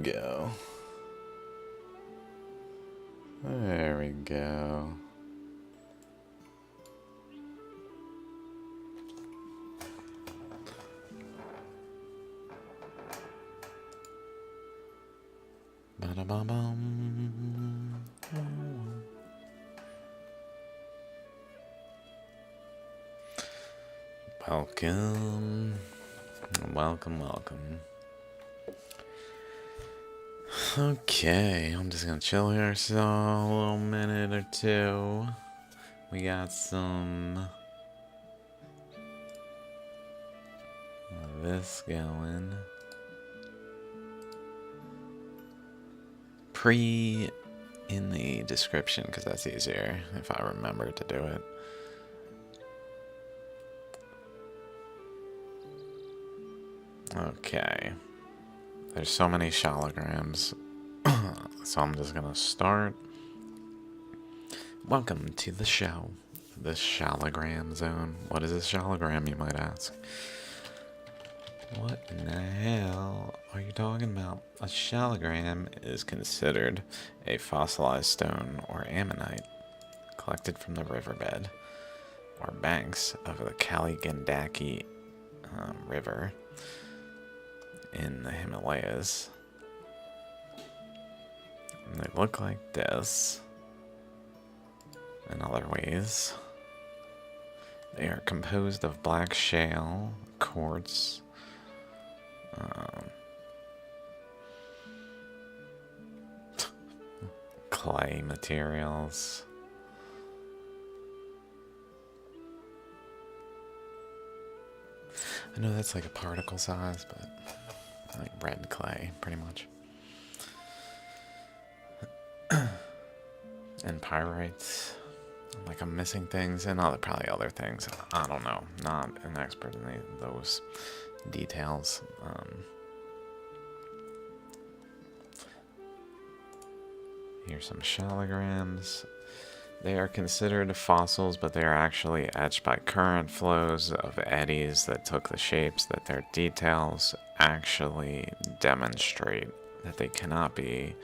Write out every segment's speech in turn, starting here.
go. There we go. Ba-da-ba-bum. Welcome. Welcome, welcome. Okay, I'm just gonna chill here so a little minute or two. We got some of this going. Pre in the description because that's easier if I remember to do it. Okay. There's so many shaligrams, so I'm just gonna start. Welcome to the show, the Shaligram Zone. What is a shaligram, you might ask? What in the hell are you talking about? A shaligram is considered a fossilized stone or ammonite collected from the riverbed or banks of the Kaligandaki River in the Himalayas. And they look like this in other ways. They are composed of black shale, quartz, clay materials. I know that's like a particle size, but like red clay, pretty much. And pyrites. Like I'm missing things, and probably other things. I don't know. Not an expert in those details. Here's some shaligrams. They are considered fossils, but they are actually etched by current flows of eddies that took the shapes that their details actually demonstrate that they cannot be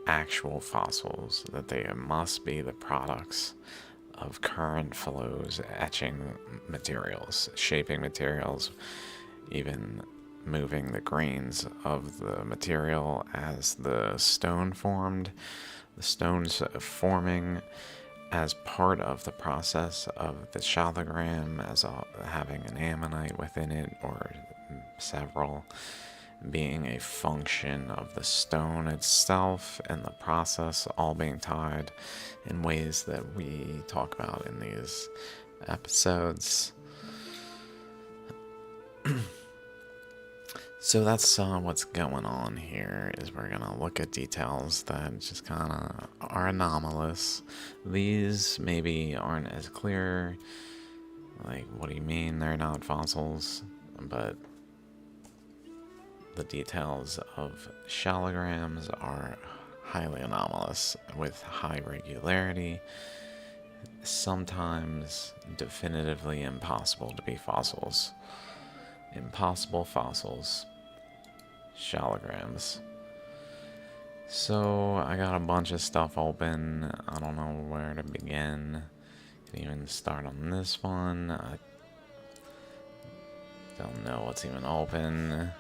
actual fossils, that they must be the products of current flows, etching materials, shaping materials, even moving the grains of the material as the stone formed. The stones forming as part of the process of the shaligram, as having an ammonite within it, or several, being a function of the stone itself, and the process all being tied in ways that we talk about in these episodes. So that's what's going on here, is we're going to look at details that just kind of are anomalous. These maybe aren't as clear, like what do you mean they're not fossils, but the details of shaligrams are highly anomalous with high regularity, sometimes definitively impossible to be fossils. Impossible fossils. Shaligrams. So I got a bunch of stuff open. I don't know where to begin. Can even start on this one. I don't know what's even open.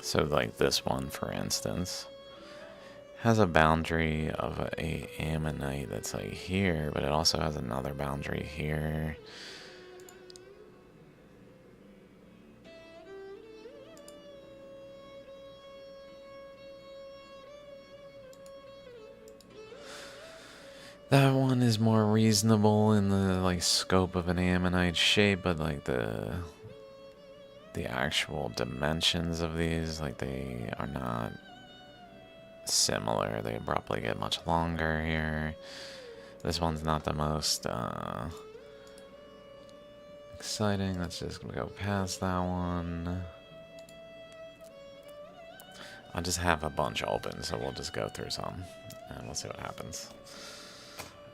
So like this one, for instance, has a boundary of a ammonite that's like here, but it also has another boundary here. That one is more reasonable in the like scope of an ammonite shape, but like the actual dimensions of these, like they are not similar. They abruptly get much longer here. This one's not the most exciting. Let's just go past that one. I just have a bunch open, so we'll just go through some and we'll see what happens.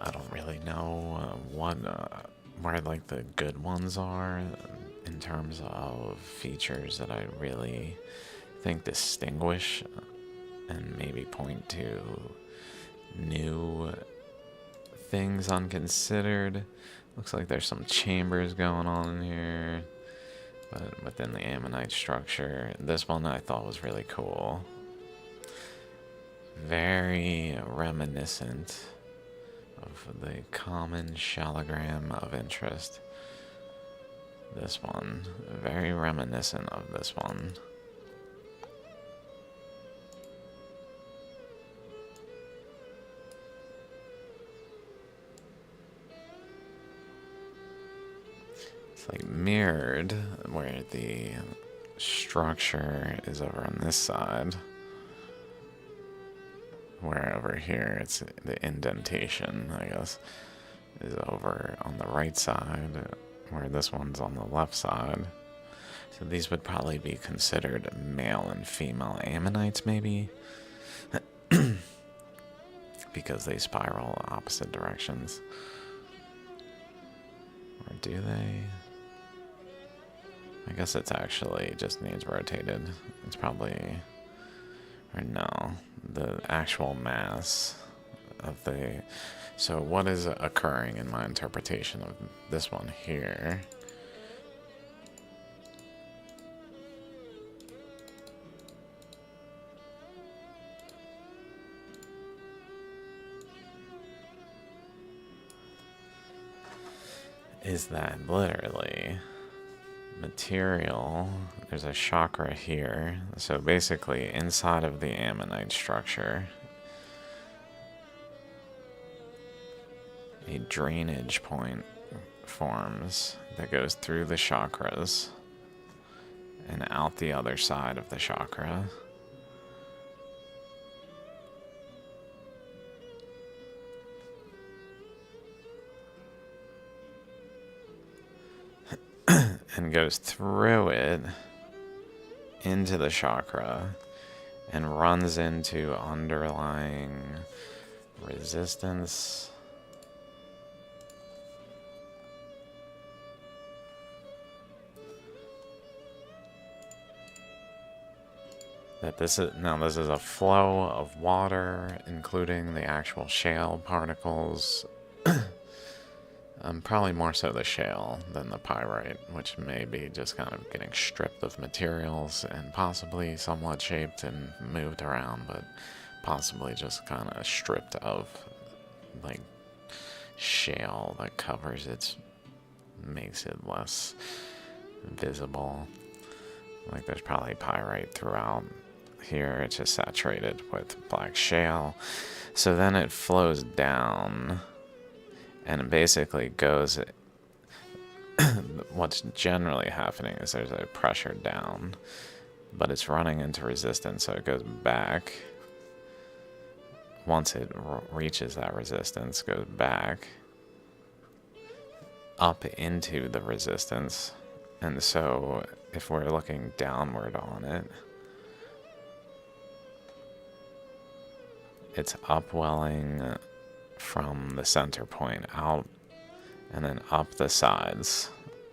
I don't really know where like the good ones are in terms of features that I really think distinguish and maybe point to new things unconsidered. Looks like there's some chambers going on in here, but within the ammonite structure. This one I thought was really cool. Very reminiscent of the common Shaligram of interest. This one, very reminiscent of this one. It's like mirrored where the structure is over on this side. Where over here it's the indentation, I guess, is over on the right side, where this one's on the left side. So these would probably be considered male and female ammonites, maybe, because they spiral opposite directions. Or do they? I guess it's actually just needs rotated. It's probably, or no, the actual mass of the, so what is occurring in my interpretation of this one here is that literally material, there's a chakra here, so basically inside of the ammonite structure a drainage point forms that goes through the chakras and out the other side of the chakra. And goes through it into the chakra and runs into underlying resistance. That this is a flow of water, including the actual shale particles. Probably more so the shale than the pyrite, which may be just kind of getting stripped of materials and possibly somewhat shaped and moved around, but possibly just kind of stripped of like shale that covers it, makes it less visible. Like there's probably pyrite throughout here, it's just saturated with black shale. So then it flows down and it basically goes, what's generally happening is there's a pressure down, but it's running into resistance, so it goes back. Once it reaches that resistance, goes back up into the resistance. And so if we're looking downward on it, it's upwelling from the center point out and then up the sides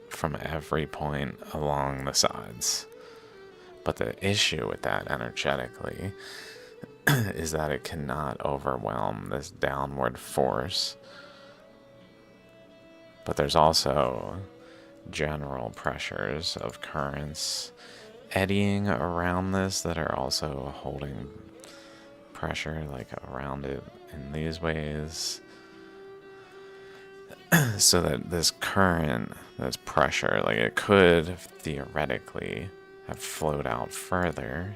from every point along the sides. But the issue with that energetically is that it cannot overwhelm this downward force. But there's also general pressures of currents eddying around this that are also holding pressure like around it in these ways, so that this current, this pressure, like it could theoretically have flowed out further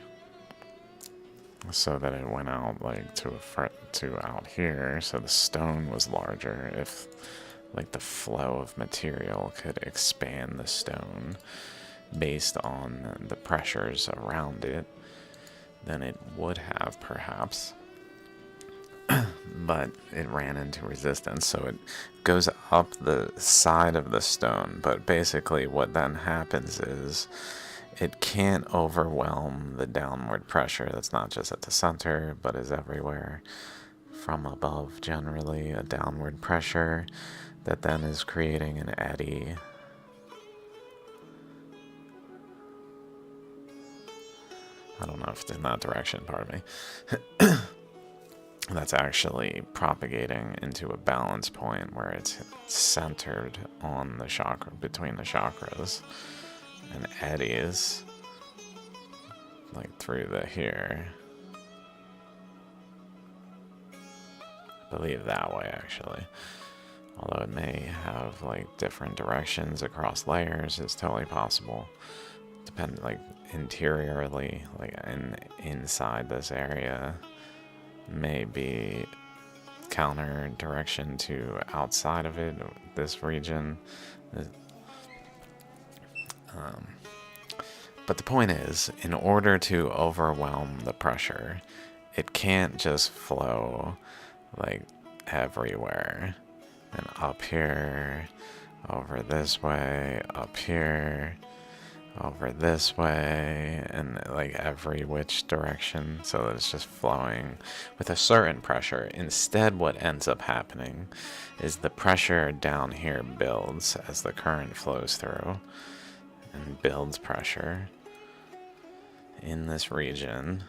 so that it went out like to out here, so the stone was larger. If like the flow of material could expand the stone based on the pressures around it, then it would have perhaps. But it ran into resistance, so it goes up the side of the stone. But basically what then happens is it can't overwhelm the downward pressure that's not just at the center but is everywhere from above, generally a downward pressure that then is creating an eddy. I don't know if it's in that direction, pardon me. That's actually propagating into a balance point where it's centered on the chakra, between the chakras, and eddies like through the here. I believe that way, actually. Although it may have like different directions across layers, it's totally possible. Depend, like, interiorly, like inside this area, may be counter direction to outside of it, this region. But the point is, in order to overwhelm the pressure, it can't just flow like everywhere. And up here, over this way, up here, over this way, and like every which direction, so that it's just flowing with a certain pressure. Instead, what ends up happening is the pressure down here builds as the current flows through, and builds pressure in this region,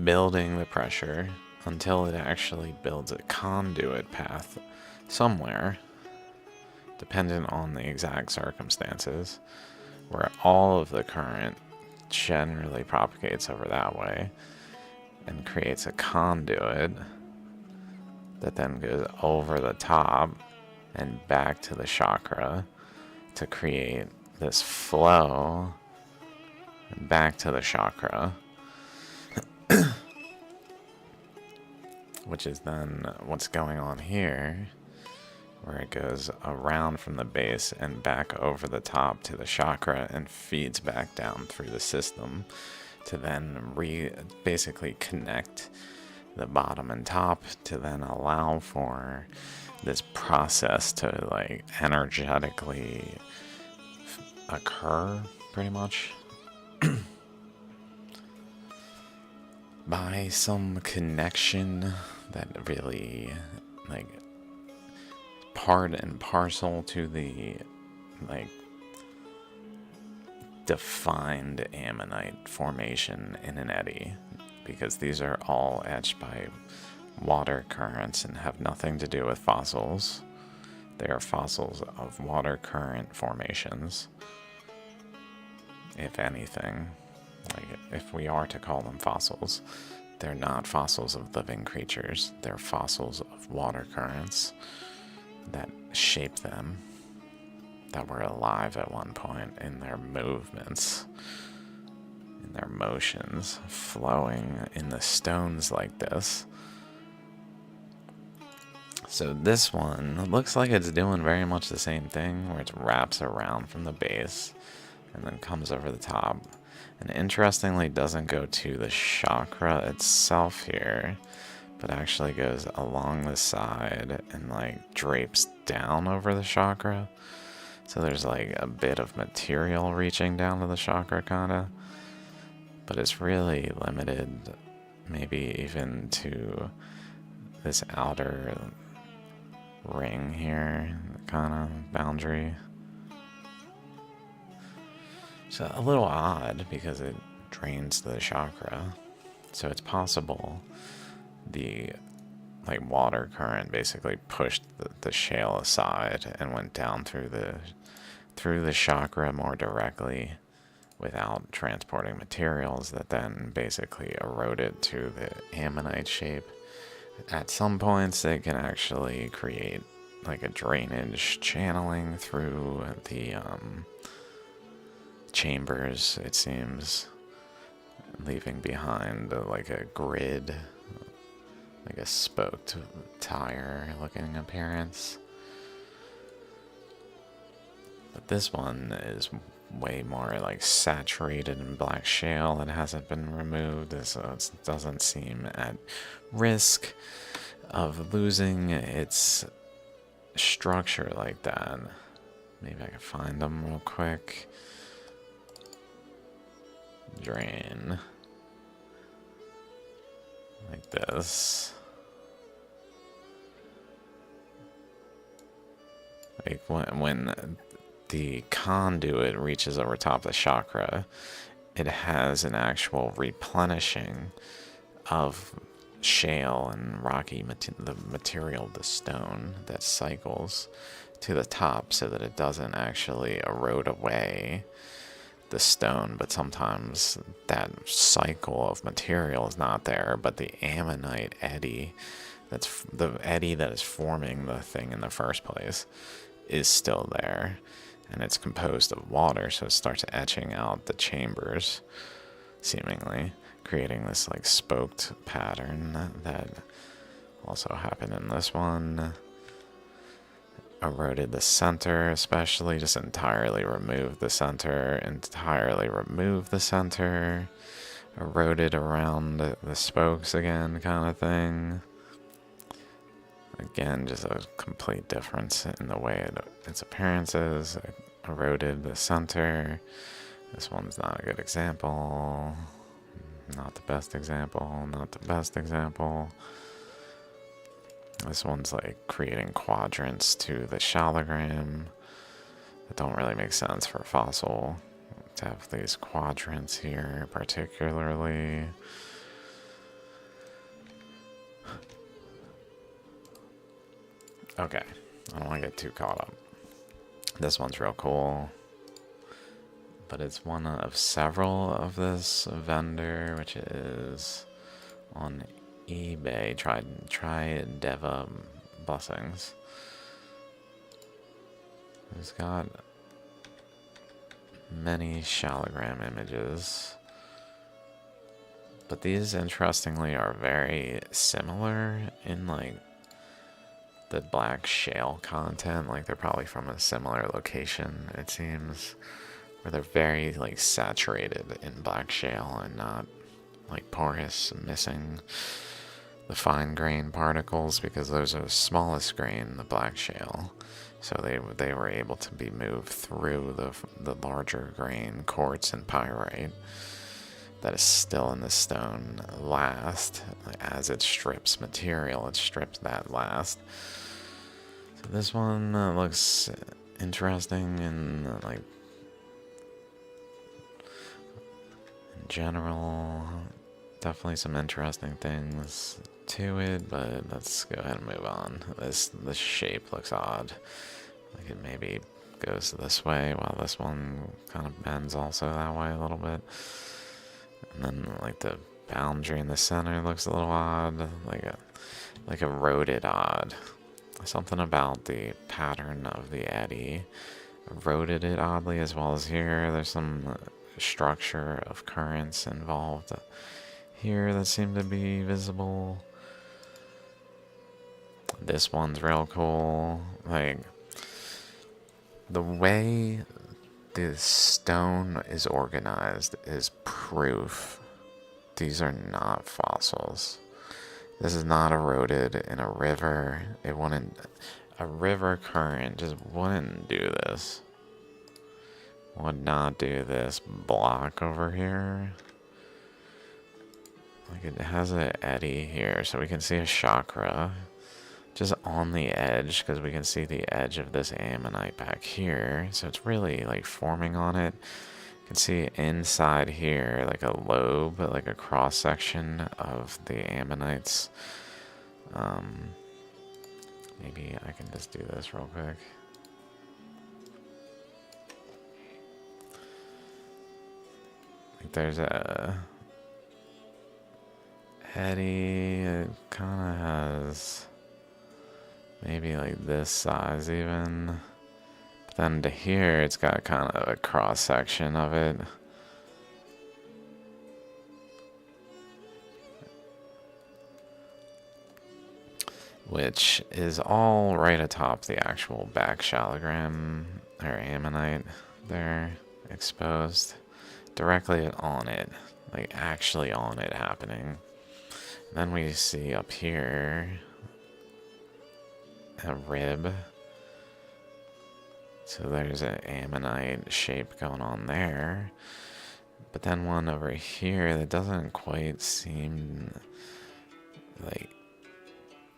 building the pressure until it actually builds a conduit path somewhere, dependent on the exact circumstances, where all of the current generally propagates over that way and creates a conduit that then goes over the top and back to the chakra to create this flow back to the chakra, which is then what's going on here, where it goes around from the base and back over the top to the chakra and feeds back down through the system to then basically connect the bottom and top to then allow for this process to like energetically occur, pretty much. By some connection that really, like, part and parcel to the, like, defined ammonite formation in an eddy, because these are all etched by water currents and have nothing to do with fossils. They are fossils of water current formations, if anything. Like, if we are to call them fossils, they're not fossils of living creatures. They're fossils of water currents that shape them, that were alive at one point in their movements, in their motions, flowing in the stones like this. So this one looks like it's doing very much the same thing, where it wraps around from the base and then comes over the top. And interestingly, doesn't go to the chakra itself here, but actually goes along the side and like drapes down over the chakra. So there's like a bit of material reaching down to the chakra, kinda. But it's really limited, maybe even to this outer ring here, kinda boundary. So a little odd because it drains the chakra. So it's possible the like water current basically pushed the shale aside and went down through the chakra more directly without transporting materials that then basically eroded to the ammonite shape. At some points they can actually create like a drainage channeling through the chambers, it seems, leaving behind like a grid, like a spoked tire looking appearance. But this one is way more like saturated in black shale that hasn't been removed, so it doesn't seem at risk of losing its structure like that. Maybe I can find them real quick. Drain like this. like when the conduit reaches over top the chakra, it has an actual replenishing of shale and rocky the material, the stone that cycles to the top so that it doesn't actually erode away the stone, but sometimes that cycle of material is not there, but the ammonite eddy, that's the eddy that is forming the thing in the first place, is still there, and it's composed of water, so it starts etching out the chambers, seemingly creating this like spoked pattern that also happened in this one. Eroded the center, especially just entirely removed the center, eroded around the spokes again, kind of thing. Again, just a complete difference in the way its appearance is. Eroded the center. This one's not a good example. Not the best example, not the best example. This one's like creating quadrants to the Shaligram that don't really make sense for a fossil to have these quadrants here, particularly. Okay, I don't want to get too caught up. This one's real cool, but it's one of several of this vendor, which is on eBay. Try Deva Blessings. He's got many Shaligram images, but these, interestingly, are very similar in like the black shale content. Like they're probably from a similar location, it seems, where they're very like saturated in black shale and not like porous, missing the fine grain particles, because those are the smallest grain, the black shale. So they were able to be moved through the larger grain quartz and pyrite that is still in the stone last. As it strips material, it strips that last. So this one looks interesting and like in general, definitely some interesting things to it, but let's go ahead and move on. This shape looks odd. Like it maybe goes this way while this one kind of bends also that way a little bit. And then like the boundary in the center looks a little odd, like eroded odd. Something about the pattern of the eddy eroded it oddly, as well as here. There's some structure of currents involved here that seem to be visible. This one's real cool. Like the way the stone is organized is proof these are not fossils. This is not eroded in a river. It wouldn't, a river current just wouldn't do this. Would not do this block over here. Like it has an eddy here, so we can see a chakra just on the edge, because we can see the edge of this ammonite back here. So it's really like forming on it. You can see inside here like a lobe, like a cross section of the ammonites. Maybe I can just do this real quick. Like there's a eddy. It kind of has maybe like this size even. But then to here, it's got kind of a cross section of it. Which is all right atop the actual back Shaligram or ammonite there, exposed directly on it, like actually on it happening. Then we see up here a rib. So there's an ammonite shape going on there. But then one over here that doesn't quite seem like,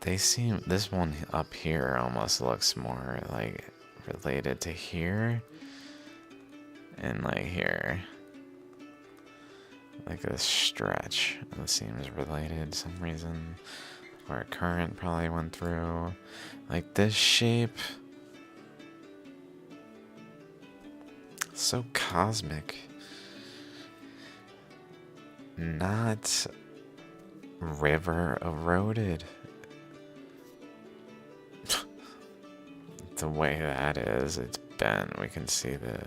they seem, this one up here almost looks more like related to here and like here. Like this stretch that seems related some reason, where a current probably went through. Like this shape, so cosmic, not river eroded. The way that is, it's bent. We can see the.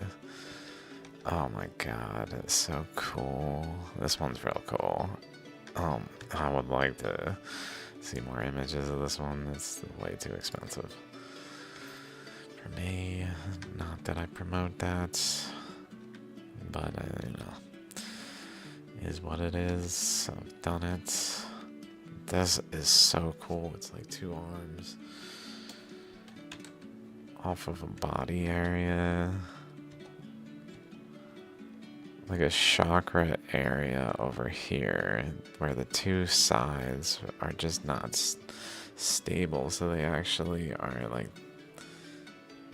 Oh my god, it's so cool. This one's real cool. I would like to see more images of this one. It's way too expensive for me. Not that I promote that, but you know, is what it is. I've done it. This is so cool. It's like 2 arms off of a body area. Like a chakra area over here where the 2 sides are just not stable, so they actually are like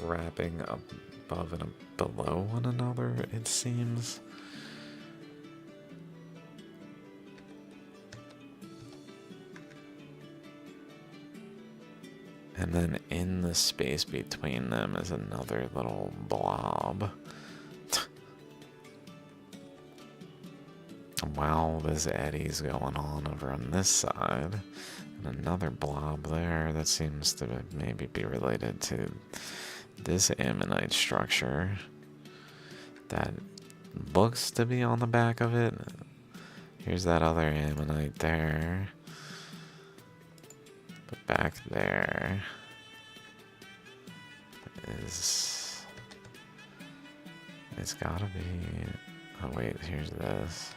wrapping above and below one another, it seems. And then in the space between them is another little blob. Wow, this eddy's going on over on this side. And another blob there that seems to maybe be related to this ammonite structure that looks to be on the back of it. Here's that other ammonite there. But back there is... It's gotta be... Oh wait, here's this.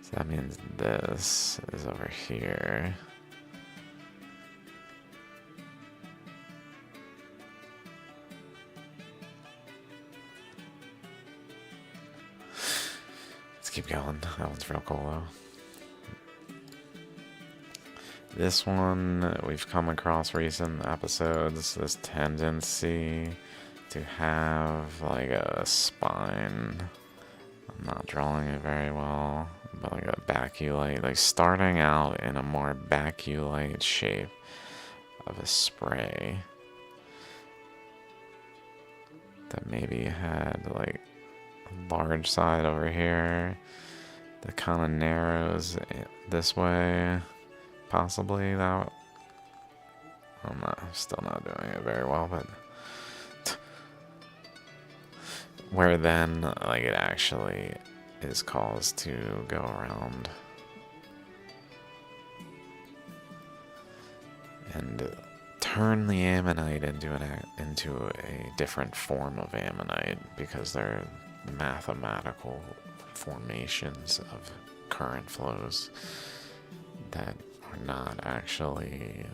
So that means this is over here. Let's keep going. That one's real cool though. This one we've come across recent episodes, this tendency to have like a spine. I'm not drawing it very well, but like a baculite, like starting out in a more baculite shape of a spray that maybe had like a large side over here that kind of narrows this way, possibly. That I'm still not doing it very well, but where then like it actually is caused to go around and turn the ammonite into a different form of ammonite, because they're mathematical formations of current flows that are not actually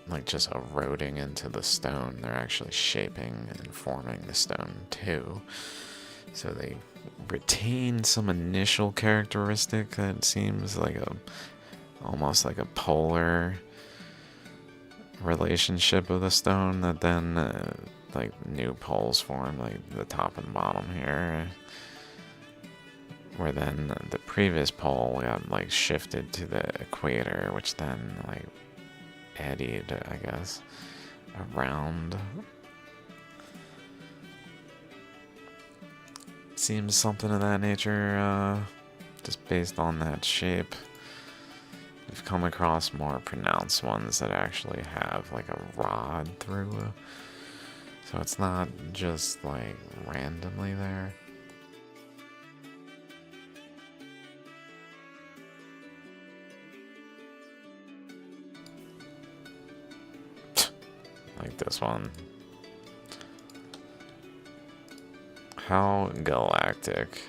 like just eroding into the stone. They're actually shaping and forming the stone too. So they retain some initial characteristic that seems like almost like a polar relationship of the stone, that then like new poles form, like the top and bottom here, where then the previous pole got like shifted to the equator, which then like eddied, I guess, around. Seems something of that nature, just based on that shape. We've come across more pronounced ones that actually have like a rod through, so it's not just like randomly there. Like this one. How galactic.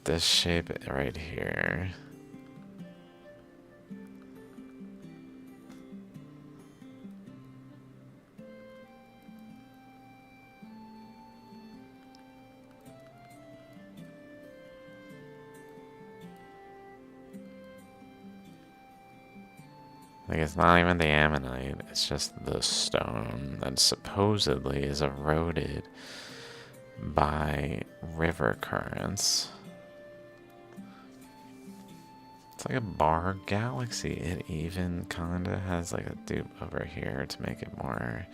This shape right here. Like, it's not even the ammonite, it's just the stone that supposedly is eroded by river currents. It's like a bar galaxy. It even kind of has like a dupe over here to make it more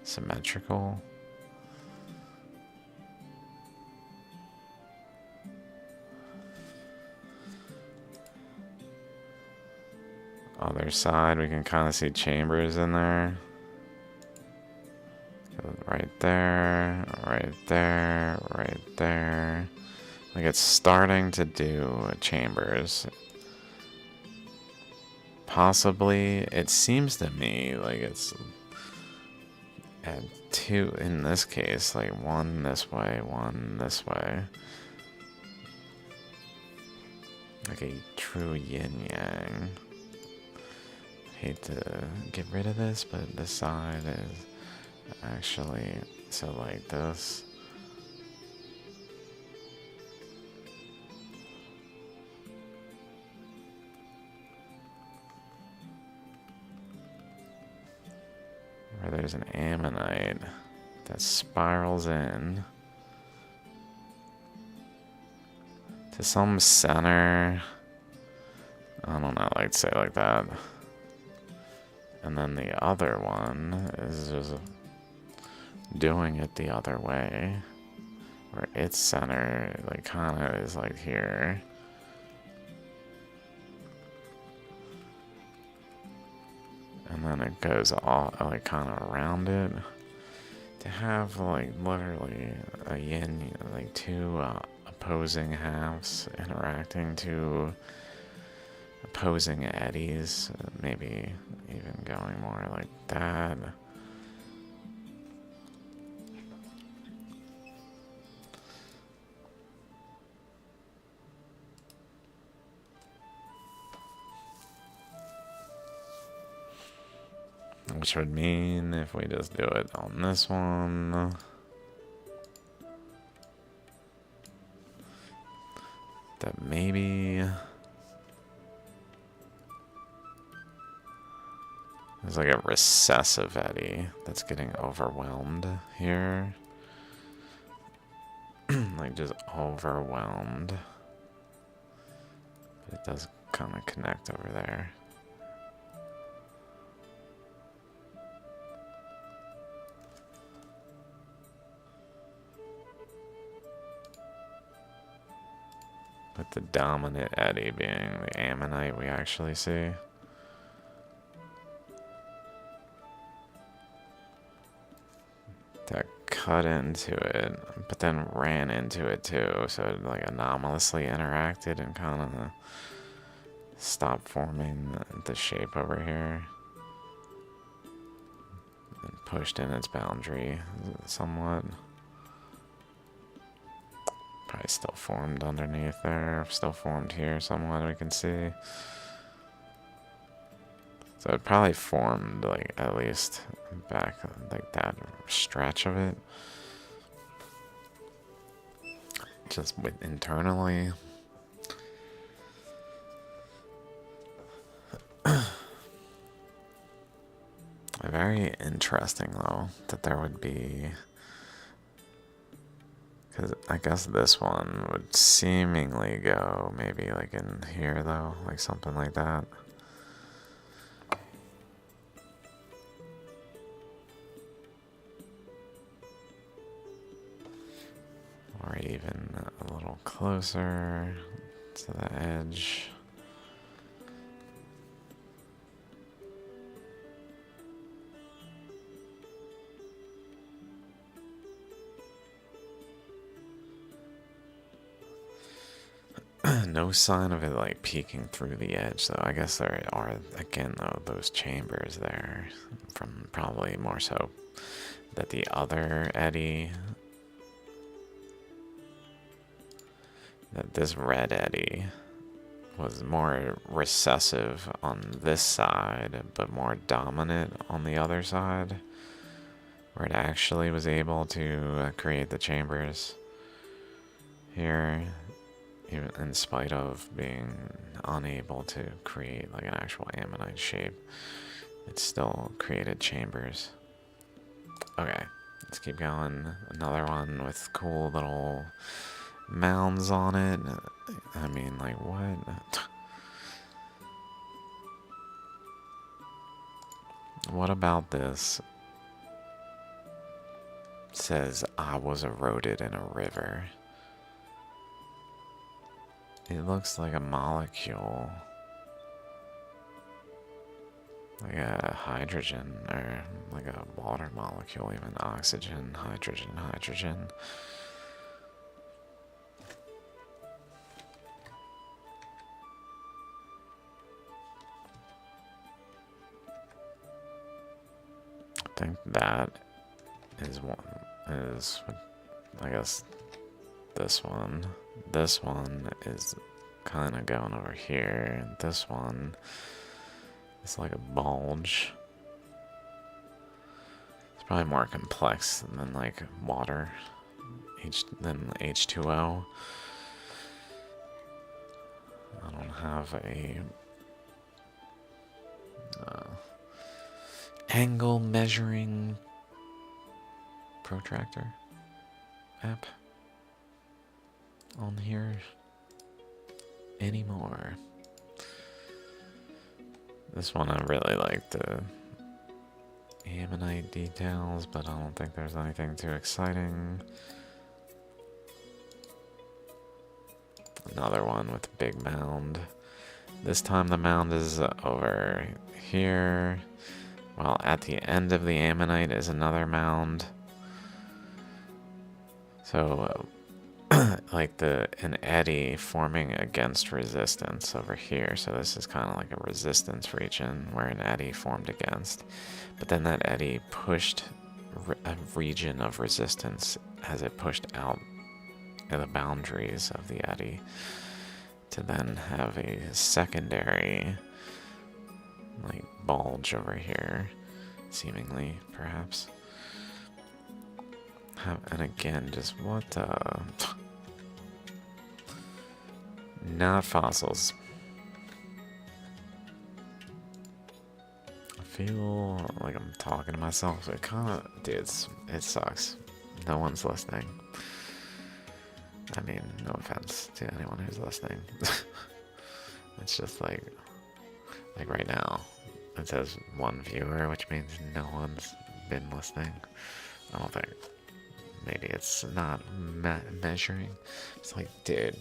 symmetrical. Other side, we can kind of see chambers in there. Right there, right there, right there. Like, it's starting to do chambers. Possibly, it seems to me like it's at two in this case, like one this way, one this way. Like a true yin yang. Hate to get rid of this, but this side is actually so like this. Where there's an ammonite that spirals in to some center. I don't know, like to say it like that. And then the other one is just doing it the other way, where its center, like, kind of is like here. And then it goes all, like, kind of around it. To have, like, literally a yin, like, two opposing halves interacting, two opposing eddies, maybe even going more like that. Which would mean if we just do it on this one, that maybe there's like a recessive eddy that's getting overwhelmed here. Like, just overwhelmed. But it does kind of connect over there. With the dominant eddy being the ammonite we actually see. That cut into it, but then ran into it too, so it like anomalously interacted and kind of stopped forming the shape over here. And pushed in its boundary somewhat. Probably still formed underneath there, still formed here somewhat, we can see. So it probably formed, like, at least back, like, that stretch of it. Just with internally. Very interesting, though, that there would be... Because I guess this one would seemingly go maybe, like, in here, though. Like, something like that. Or even a little closer to the edge. No sign of it like peeking through the edge, though. I guess there are, again, though, those chambers there from probably more so that the other eddy, that this red eddy was more recessive on this side, but more dominant on the other side, where it actually was able to create the chambers here. even in spite of being unable to create like an actual ammonite shape, it still created chambers. Okay, let's keep going. Another one with cool little mounds on it. I mean, like, what? What about this? It says, I was eroded in a river. It looks like a molecule. Like a hydrogen, or like a water molecule, even oxygen, hydrogen, hydrogen. I think that is I guess this one. This one is kind of going over here. This one is like a bulge. It's probably more complex than like water, than H2O. I don't have a angle measuring protractor app on here anymore. This one I really like the ammonite details, but I don't think there's anything too exciting. Another one with a big mound. This time the mound is over here, while at the end of the ammonite is another mound. So like an eddy forming against resistance over here. So this is kind of like a resistance region where an eddy formed against. But then that eddy pushed a region of resistance as it pushed out the boundaries of the eddy to then have a secondary like bulge over here, seemingly, perhaps. And again, just what the... Not fossils. I feel like I'm talking to myself. It kind of... Dude, it sucks. No one's listening. I mean, no offense to anyone who's listening. It's just like right now, it says 1 viewer, which means no one's been listening. I don't think. Maybe it's not measuring. It's like, dude.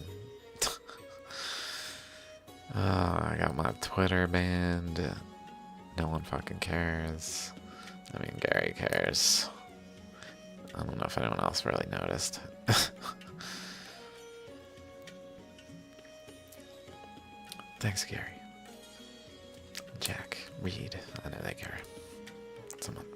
I got my Twitter banned. No one fucking cares. I mean, Gary cares. I don't know if anyone else really noticed. Thanks, Gary. Jack, Reed, I know they care. Someone.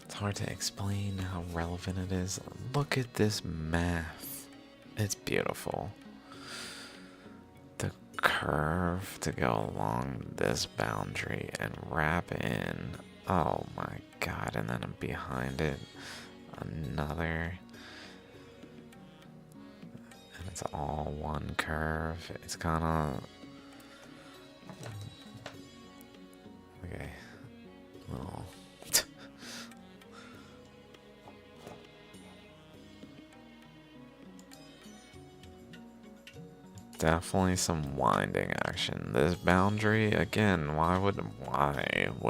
It's hard to explain how relevant it is. Look at this math. It's beautiful. The curve to go along this boundary and wrap in. Oh my god, and then behind it, another. And it's all one curve. It's kind of... Okay. Little... Definitely some winding action. This boundary, again, why would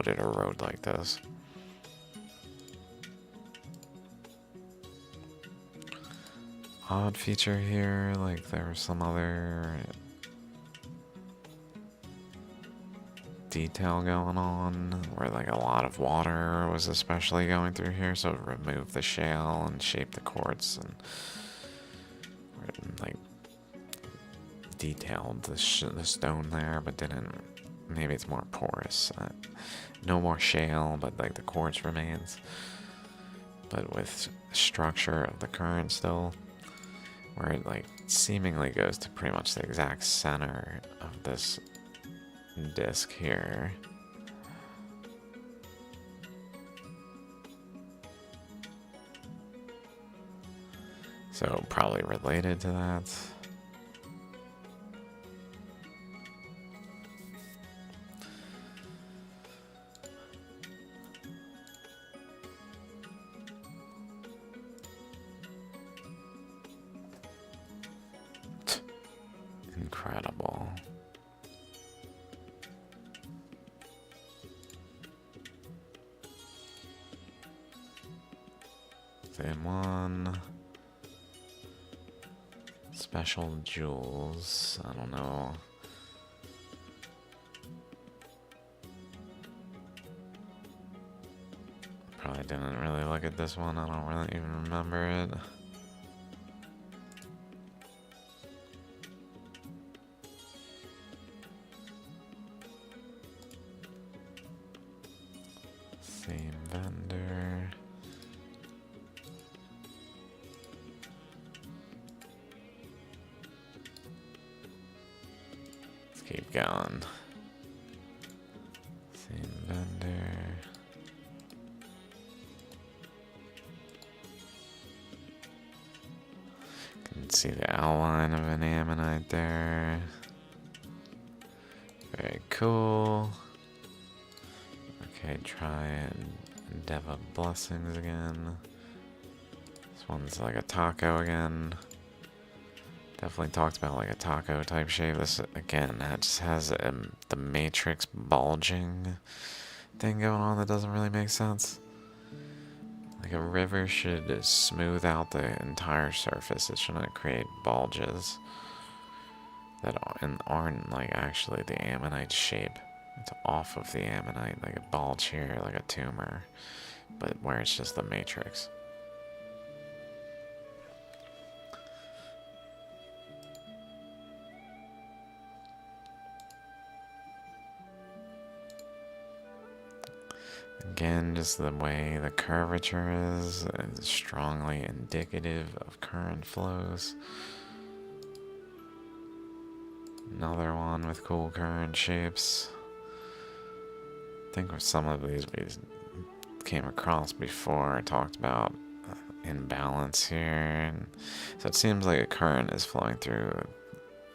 it erode like this? Odd feature here, like there was some other detail going on where like a lot of water was especially going through here, so it removed the shale and shaped the quartz and like detailed the stone there, but didn't. Maybe it's more porous. No more shale, but like the quartz remains, but with structure of the current still, where it like seemingly goes to pretty much the exact center of this disc here. So probably related to that. Incredible. Same one. Special jewels. I don't know. Probably didn't really look at this one. I don't really even remember it. Same vendor. Let's keep going. Same vendor. Can see the outline of an ammonite there. Very cool. Okay, try and Deva Blessings again. This one's like a taco again. Definitely talked about like a taco type shape. This again, that just has the matrix bulging thing going on that doesn't really make sense. Like a river should smooth out the entire surface. It shouldn't create bulges that aren't like actually the ammonite shape. It's off of the ammonite, like a bulge here, like a tumor, but where it's just the matrix. Again, just the way the curvature is strongly indicative of current flows. Another one with cool current shapes. I think with some of these we came across before. I talked about imbalance here. And so it seems like a current is flowing through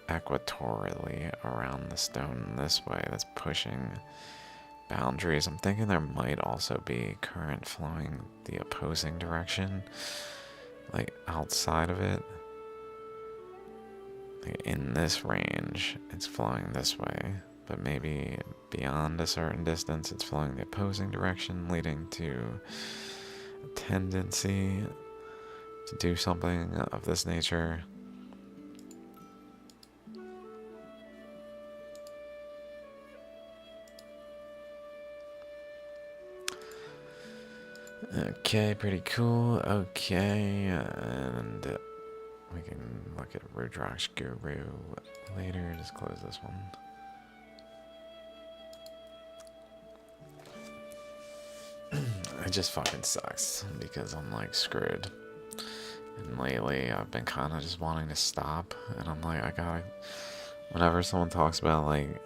equatorially around the stone this way. That's pushing boundaries. I'm thinking there might also be current flowing the opposing direction, like outside of it. Like in this range, it's flowing this way, but maybe beyond a certain distance, it's flowing the opposing direction, leading to a tendency to do something of this nature. Okay, pretty cool. Okay, and we can look at Rudrak's Guru later. Just close this one. It just fucking sucks because I'm like screwed. And lately I've been kind of just wanting to stop, and I'm like, I gotta. Whenever someone talks about like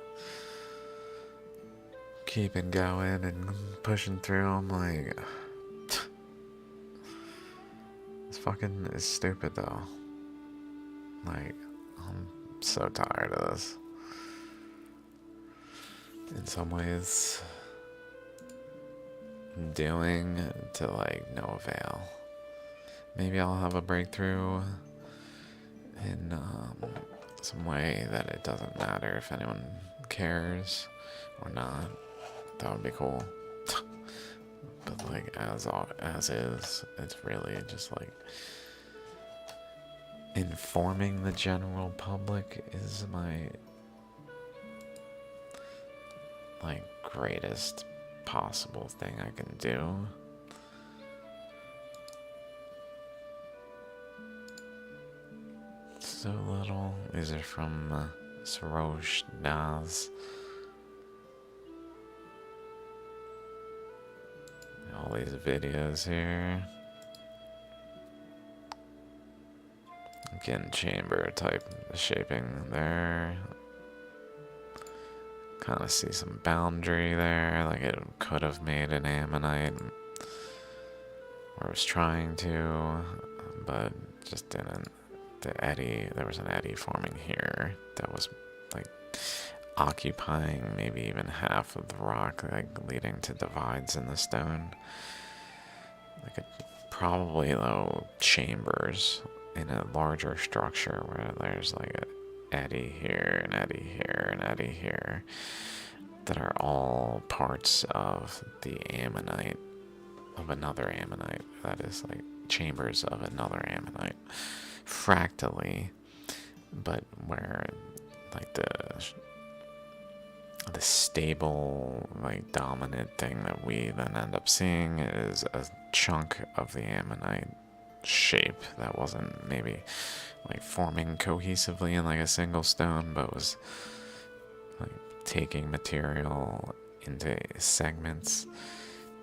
keeping going and pushing through, I'm like, this fucking is stupid though. Like, I'm so tired of this. In some ways, doing to like no avail. Maybe I'll have a breakthrough in some way that it doesn't matter if anyone cares or not. That would be cool. But like as is, it's really just like informing the general public is my like greatest possible thing I can do. So little. These are from Sarosh Daz. All these videos here. Again, chamber type shaping there. Kind of see some boundary there, like it could have made an ammonite, or was trying to, but just didn't. The eddy, there was an eddy forming here that was like occupying maybe even half of the rock, like leading to divides in the stone. Like probably though chambers in a larger structure where there's like an eddy here, an eddy here, an eddy here, that are all parts of the ammonite, of another ammonite. That is like chambers of another ammonite, fractally, but where like the stable, like dominant thing that we then end up seeing is a chunk of the ammonite shape that wasn't maybe like forming cohesively in like a single stone, but was like taking material into segments,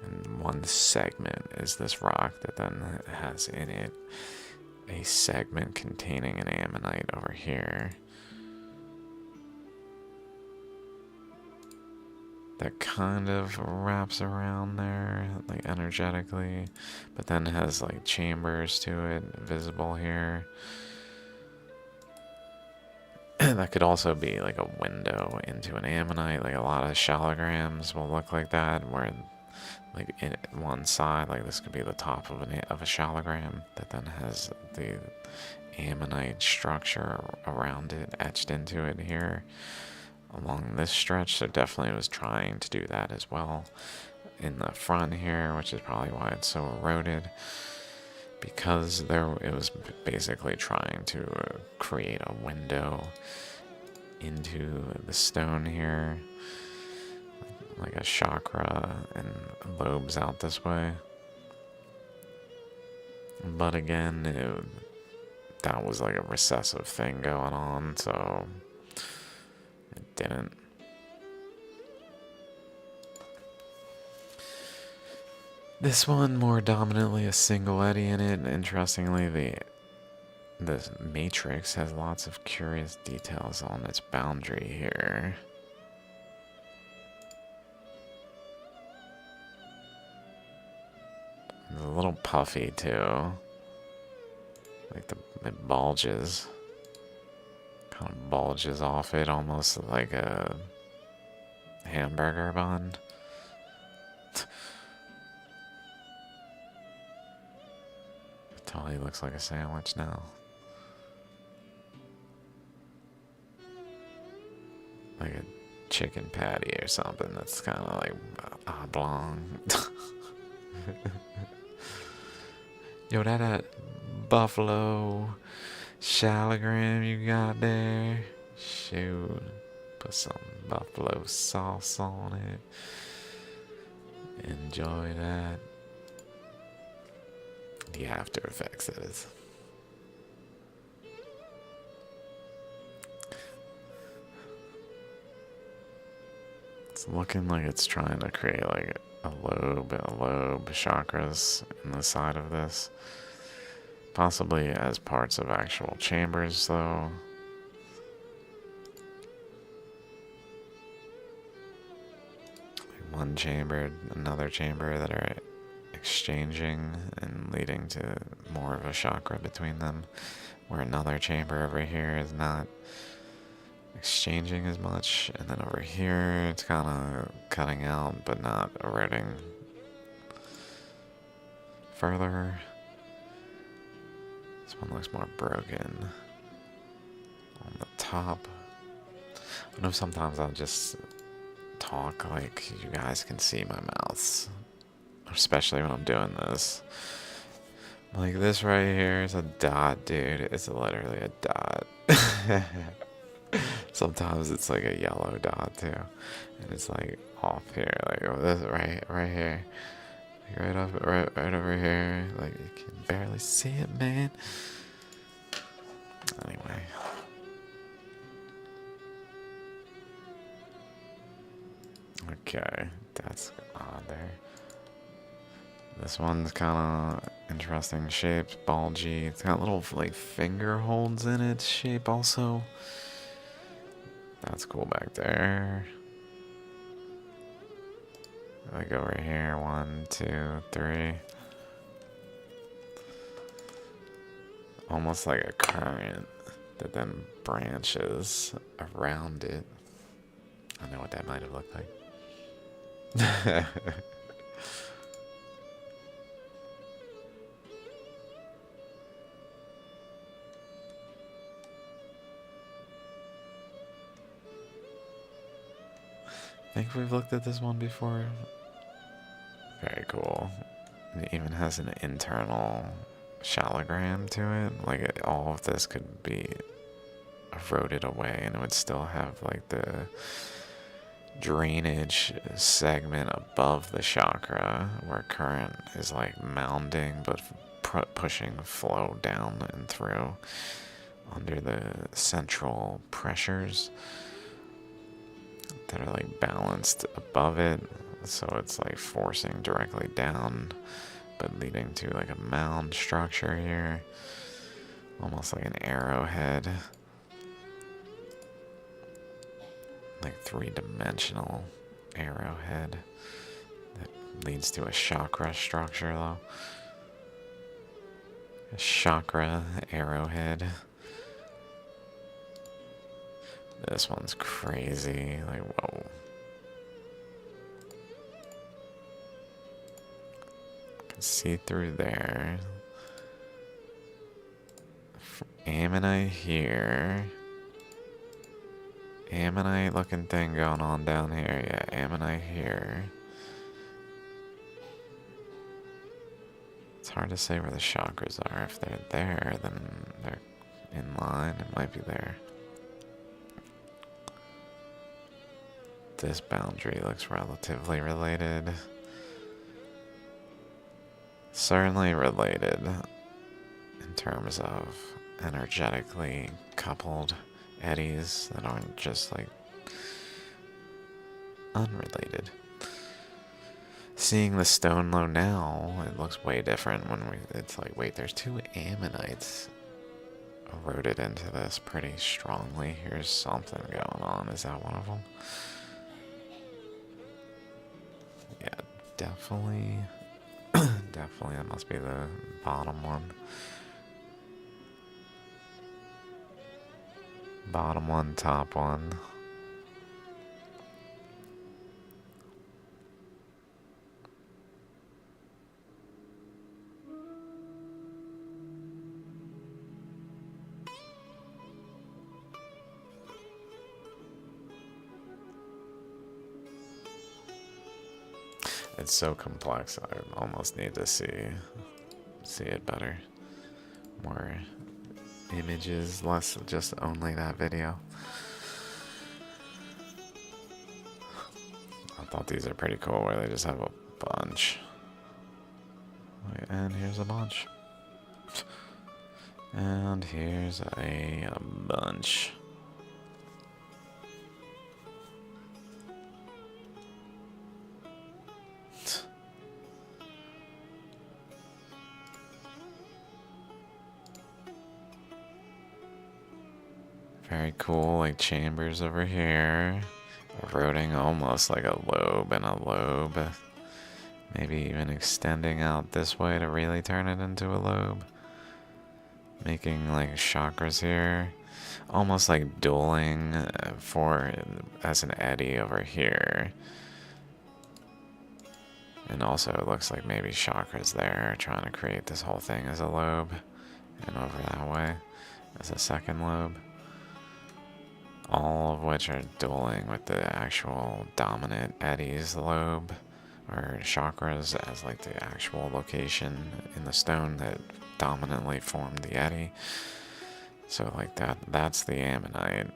and one segment is this rock that then has in it a segment containing an ammonite over here that kind of wraps around there like energetically, but then has like chambers to it visible here. That could also be like a window into an ammonite. Like a lot of shaligrams will look like that, where like in one side, like this could be the top of a shaligram that then has the ammonite structure around it etched into it here along this stretch. So definitely was trying to do that as well in the front here, which is probably why it's so eroded, because it was basically trying to create a window into the stone here, like a chakra and lobes out this way. But again, that was like a recessive thing going on, so it didn't. This one more dominantly a single eddy in it. Interestingly, the matrix has lots of curious details on its boundary here. It's a little puffy too. Like it bulges. Kind of bulges off it almost like a hamburger bun. It totally looks like a sandwich now. Like a chicken patty or something that's kind of like oblong. Yo, that buffalo shaligram you got there? Shoot, put some buffalo sauce on it. Enjoy that. The After Effects, that is. It's looking like it's trying to create like a lobe chakras in the side of this. Possibly as parts of actual chambers, though. Like one chamber, another chamber that are exchanging and leading to more of a chakra between them, where another chamber over here is not exchanging as much, and then over here it's kind of cutting out but not eroding further. This one looks more broken on the top. I know sometimes I'll just talk like you guys can see my mouth, especially when I'm doing this. Like this right here is a dot, dude. It's literally a dot. Sometimes it's like a yellow dot too, and it's like off here, like oh, this right here, like right over here. Like you can barely see it, man. Anyway. Okay, that's odd there. This one's kind of interesting shapes, bulgy. It's got little like finger holds in its shape also. That's cool back there. Like over here, 1, 2, 3. Almost like a current that then branches around it. I know what that might have looked like. I think we've looked at this one before. Very cool. It even has an internal shaligram to it. Like all of this could be eroded away and it would still have like the drainage segment above the chakra where current is like mounding but pushing flow down and through under the central pressures that are like balanced above it, so it's like forcing directly down but leading to like a mound structure here, almost like an arrowhead, like three-dimensional arrowhead that leads to a chakra structure though. A chakra arrowhead. This one's crazy, like whoa. Can see through there. Ammonite here. Ammonite looking thing going on down here. Yeah, Ammonite here. It's hard to say where the chakras are. If they're there, then they're in line. It might be there. This boundary looks relatively related. Certainly related in terms of energetically coupled eddies that aren't just like unrelated. Seeing the stone low now, it looks way different when it's like, wait, there's two ammonites eroded into this pretty strongly. Here's something going on. Is that one of them? Yeah, definitely. Definitely, that must be the bottom one. Bottom one, top one. It's so complex, I almost need to see it better. More images, less just only that video. I thought these are pretty cool where they just have a bunch. And here's a bunch. And here's a bunch. Very cool, like chambers over here. Eroding almost like a lobe and a lobe. Maybe even extending out this way to really turn it into a lobe. Making like chakras here. Almost like dueling as an eddy over here. And also it looks like maybe chakras there, trying to create this whole thing as a lobe. And over that way as a second lobe. All of which are dueling with the actual dominant eddies lobe or chakras as like the actual location in the stone that dominantly formed the eddy. So like that's the ammonite.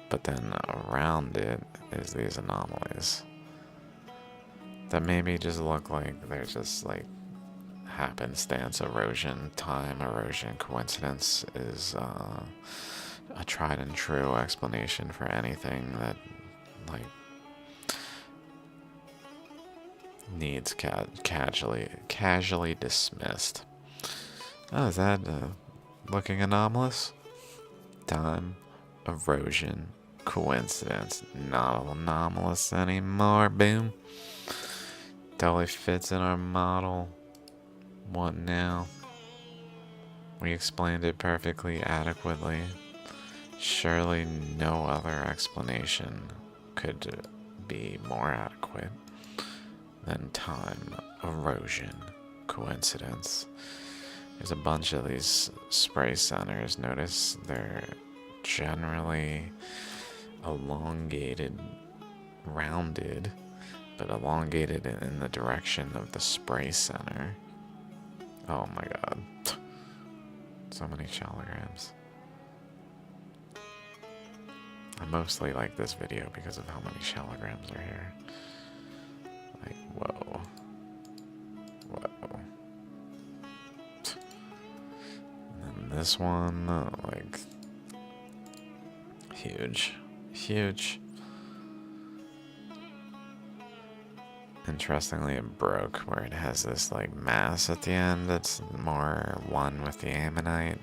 But then around it is these anomalies that maybe just look like they're just like happenstance erosion, time erosion, coincidence is a tried and true explanation for anything that like needs casually dismissed. Oh, is that looking anomalous? Time, erosion, coincidence, not anomalous anymore. Boom. Totally fits in our model. What now? We explained it perfectly adequately. Surely no other explanation could be more adequate than time, erosion, coincidence. There's a bunch of these spray centers. Notice they're generally elongated, rounded, but elongated in the direction of the spray center. Oh my god. So many shaligrams. I mostly like this video because of how many shaligrams are here. Like, whoa. Whoa. And then this one, like, huge. Huge. Interestingly, it broke where it has this, like, mass at the end that's more one with the ammonite.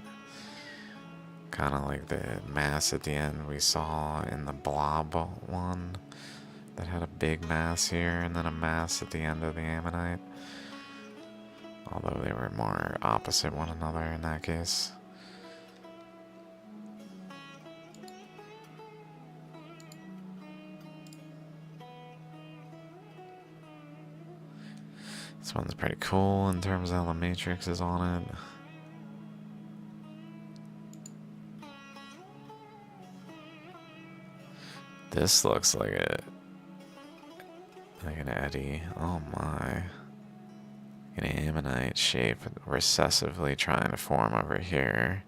Kind of like the mass at the end we saw in the blob one that had a big mass here and then a mass at the end of the ammonite. Although they were more opposite one another in that case. This one's pretty cool in terms of how the matrix is on it. This looks like an eddy. Oh my. An ammonite shape recessively trying to form over here.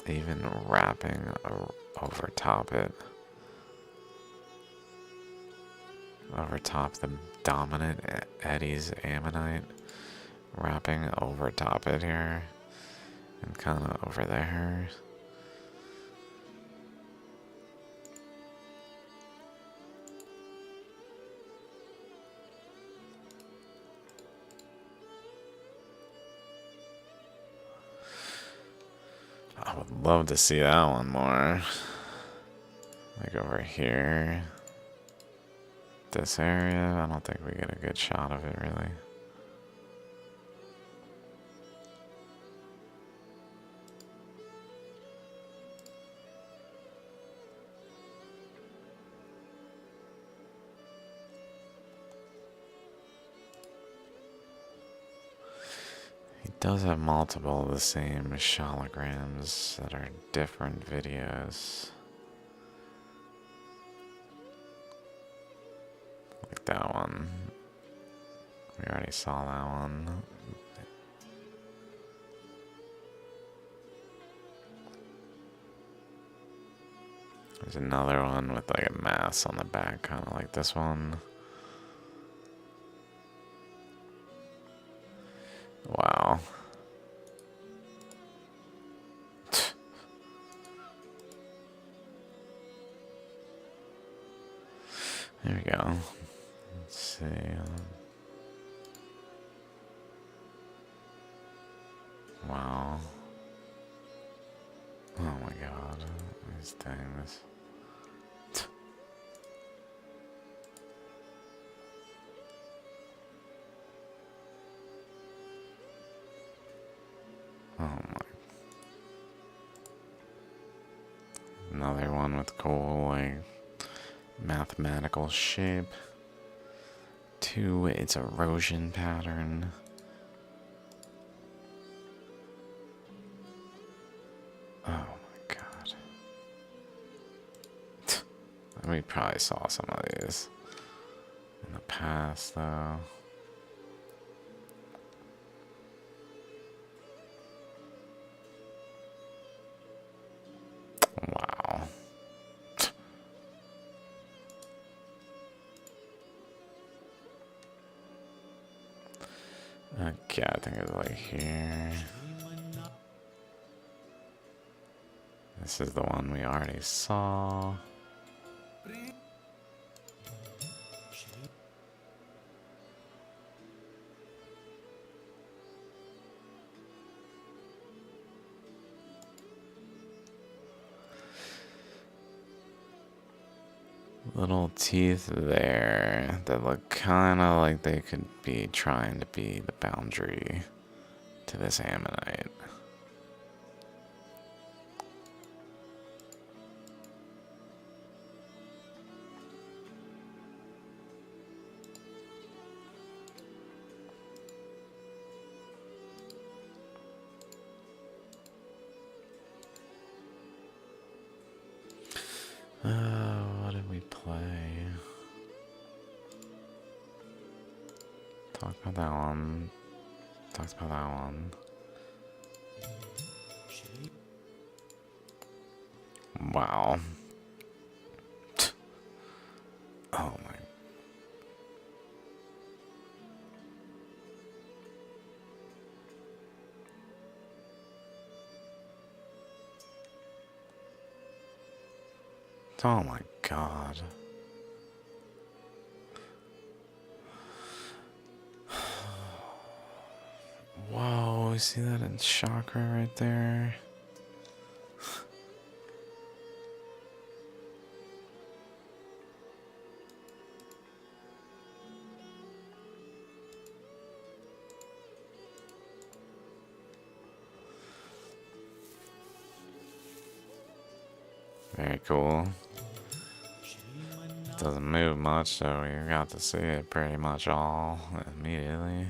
Even wrapping over top it. Over top the dominant eddy's ammonite. Wrapping over top it here. And kind of over there. I would love to see that one more. Like over here. This area, I don't think we get a good shot of it really. He does have multiple of the same shaligrams that are different videos. Like that one. We already saw that one. There's another one with like a mass on the back, kind of like this one. Wow. There we go. Let's see. Wow. Oh my god. These things. Oh my. Another one with cool, like, mathematical shape. 2, its erosion pattern. Oh my god. We probably saw some of these in the past, though. Wow. Okay, I think it's like here. This is the one we already saw. little teeth there that look kind of like they could be trying to be the boundary to this ammonite. What did we play? Talked about that one. Talked about that one. Wow. Oh my. Oh my god. Whoa, you see that in chakra right there? Very cool. Doesn't move much, so you got to see it pretty much all immediately.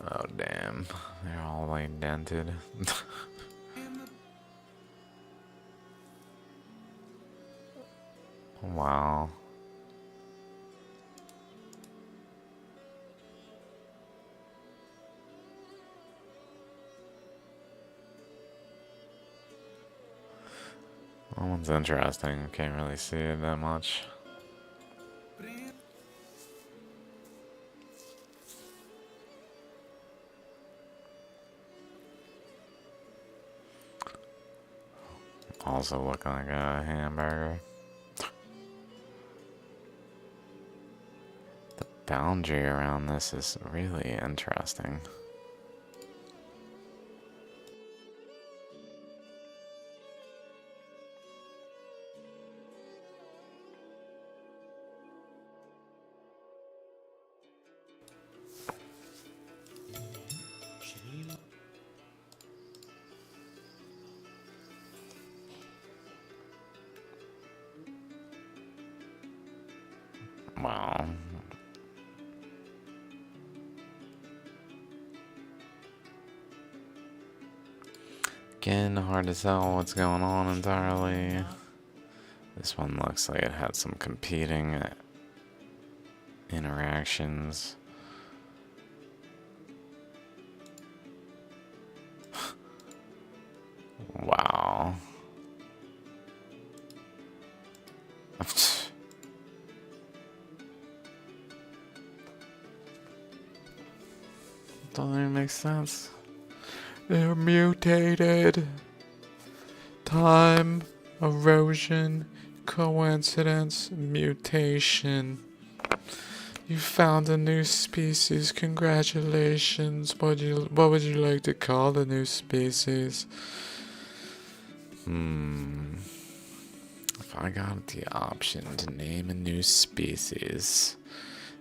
Oh damn, they're all like dented. Wow. That one's interesting. Can't really see it that much. Also looking like a hamburger. The boundary around this is really interesting. Wow. Again, hard to tell what's going on entirely. This one looks like it had some competing interactions. Wow. Doesn't even make sense. They're mutated. Time, erosion, coincidence, mutation. You found a new species. Congratulations. What would you like to call the new species? If I got the option to name a new species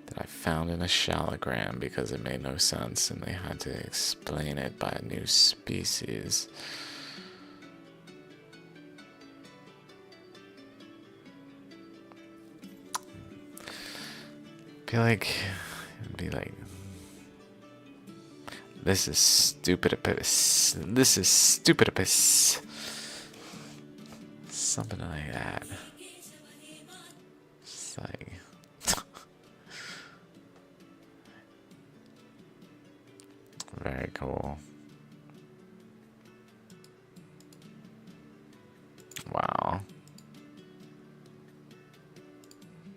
that I found in a Shaligram because it made no sense and they had to explain it by a new species. I feel like it'd be like, this is stupidipus. This is stupidipus. Something like that. Just like very cool. Wow.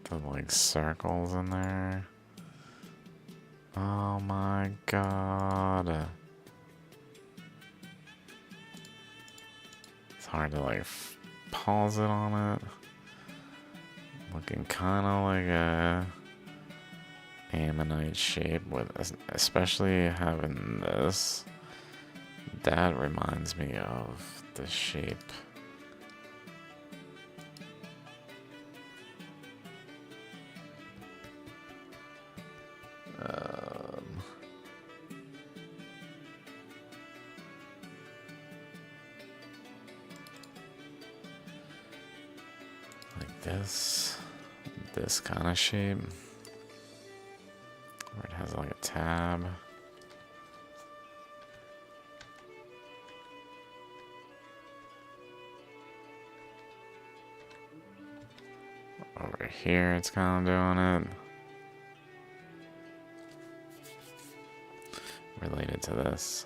The like circles in there. Oh my god. It's hard to like pause it on it. Looking kind of like a ammonite shape with, especially having this That reminds me of the shape. Like this kind of shape, where it has like a tab. Over here, it's kind of doing it. Related to this.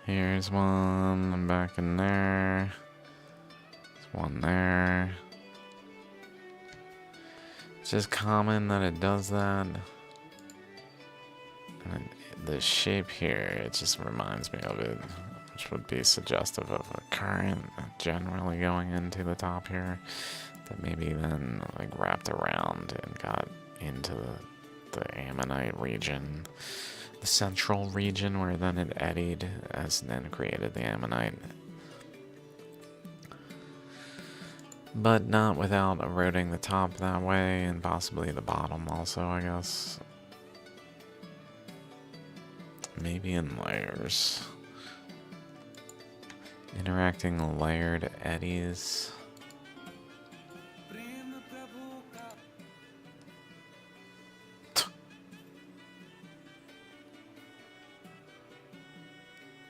Here's one back in there. There's one there. It's just common that it does that. And the shape here, it just reminds me of it, which would be suggestive of a current generally going into the top here that maybe then like wrapped around and got into the ammonite region, the central region, where then it eddied as then created the ammonite. But not without eroding the top that way, and possibly the bottom also, I guess. Maybe in layers. Interacting layered eddies.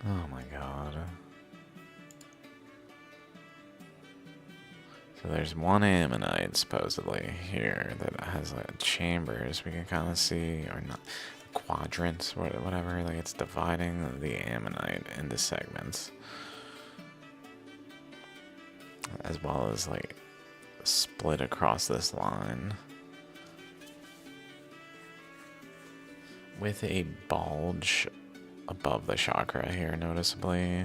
Oh my god. So there's one ammonite supposedly here that has like chambers we can kind of see, or not, quadrants, whatever, like it's dividing the ammonite into segments. As well as like split across this line. With a bulge above the chakra here, noticeably.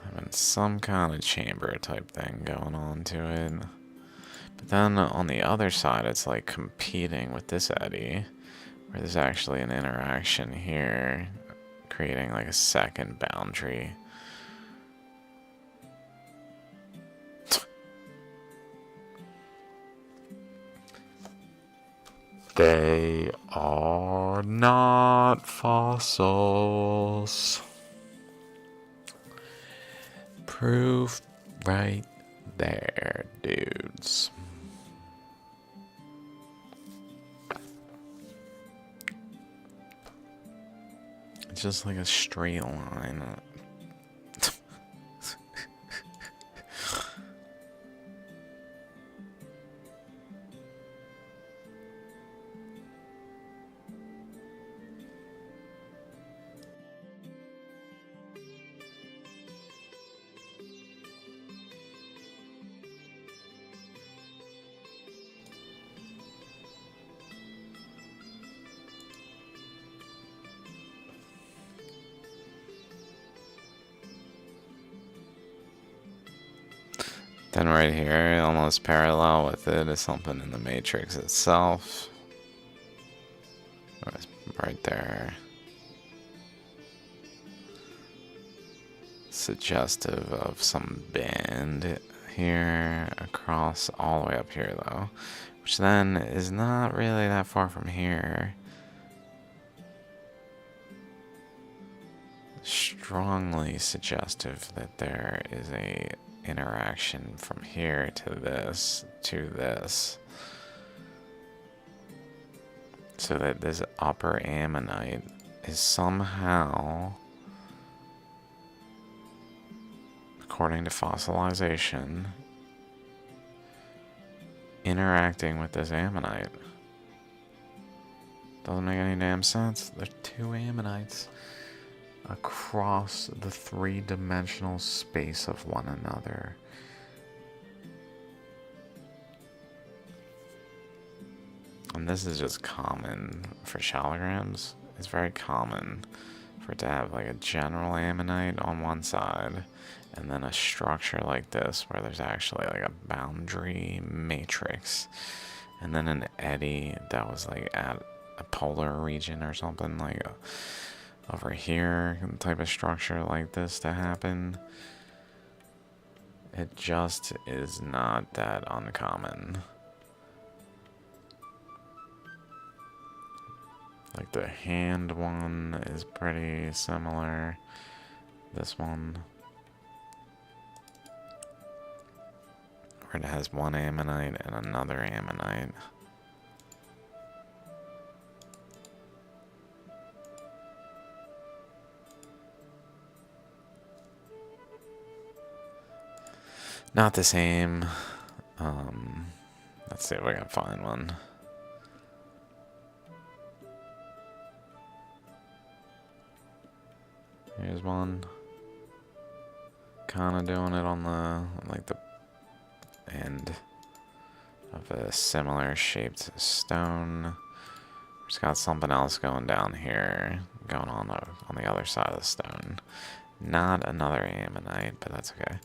Having some kind of chamber type thing going on to it. But then on the other side, it's like competing with this eddy, where there's actually an interaction here, creating like a second boundary. They are not fossils. Proof right there, dudes. It's just like a straight line. Then right here, almost parallel with it, is something in the matrix itself. Right there. Suggestive of some band here across all the way up here though. Which then is not really that far from here. Strongly suggestive that there is a interaction from here to this, so that this upper ammonite is somehow, according to fossilization, interacting with this ammonite. Doesn't make any damn sense. There's two ammonites across the three-dimensional space of one another. And this is just common for shaligrams. It's very common for it to have like a general ammonite on one side, and then a structure like this where there's actually like a boundary matrix, and then an eddy that was like at a polar region or something, like over here, type of structure like this to happen. It just is not that uncommon. Like the hand one is pretty similar. This one, where it has one ammonite and another ammonite. Not the same. Let's see if we can find one. Here's one. Kind of doing it on the, like the end of a similar shaped stone. Just got something else going down here, going on the other side of the stone. Not another ammonite, but that's okay.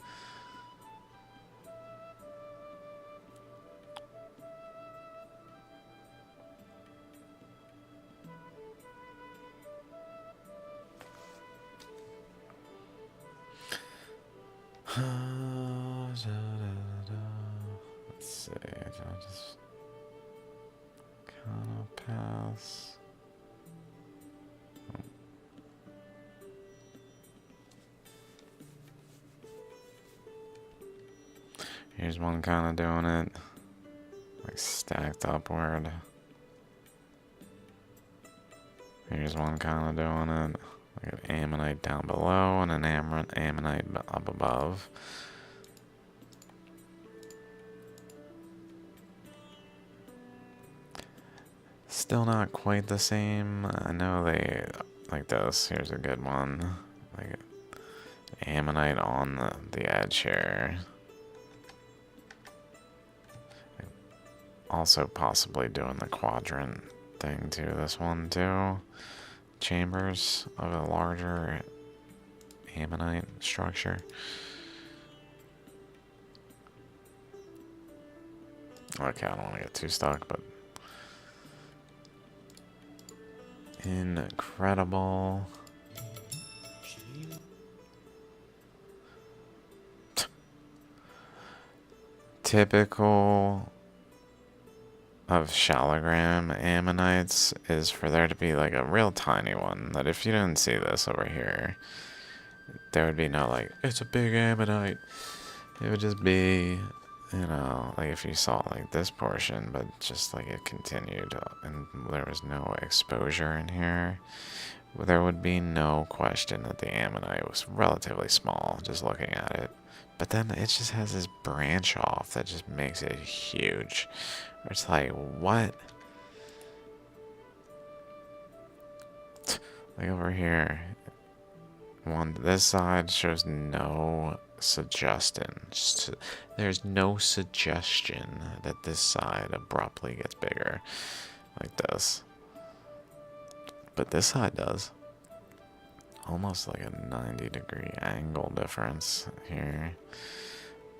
Let's see, I'll just kind of pass. Here's one kind of doing it, like stacked upward. Here's one kind of doing it, like an ammonite down below and an ammonite up above. Still not quite the same. I know they, like this, here's a good one. Like ammonite on the edge here. Also possibly doing the quadrant thing to this one too. Chambers of a larger ammonite structure. Okay, I don't want to get too stuck, but incredible. Typical of Shaligram ammonites is for there to be like a real tiny one, that if you didn't see this over here, there would be no like, it's a big ammonite. It would just be, you know, like if you saw like this portion, but just like it continued and there was no exposure in here, there would be no question that the ammonite was relatively small just looking at it. But then it just has this branch off that just makes it huge. It's like, what? Like over here, this side shows no suggestion. There's no suggestion that this side abruptly gets bigger like this. But this side does. Almost like a 90-degree angle difference here.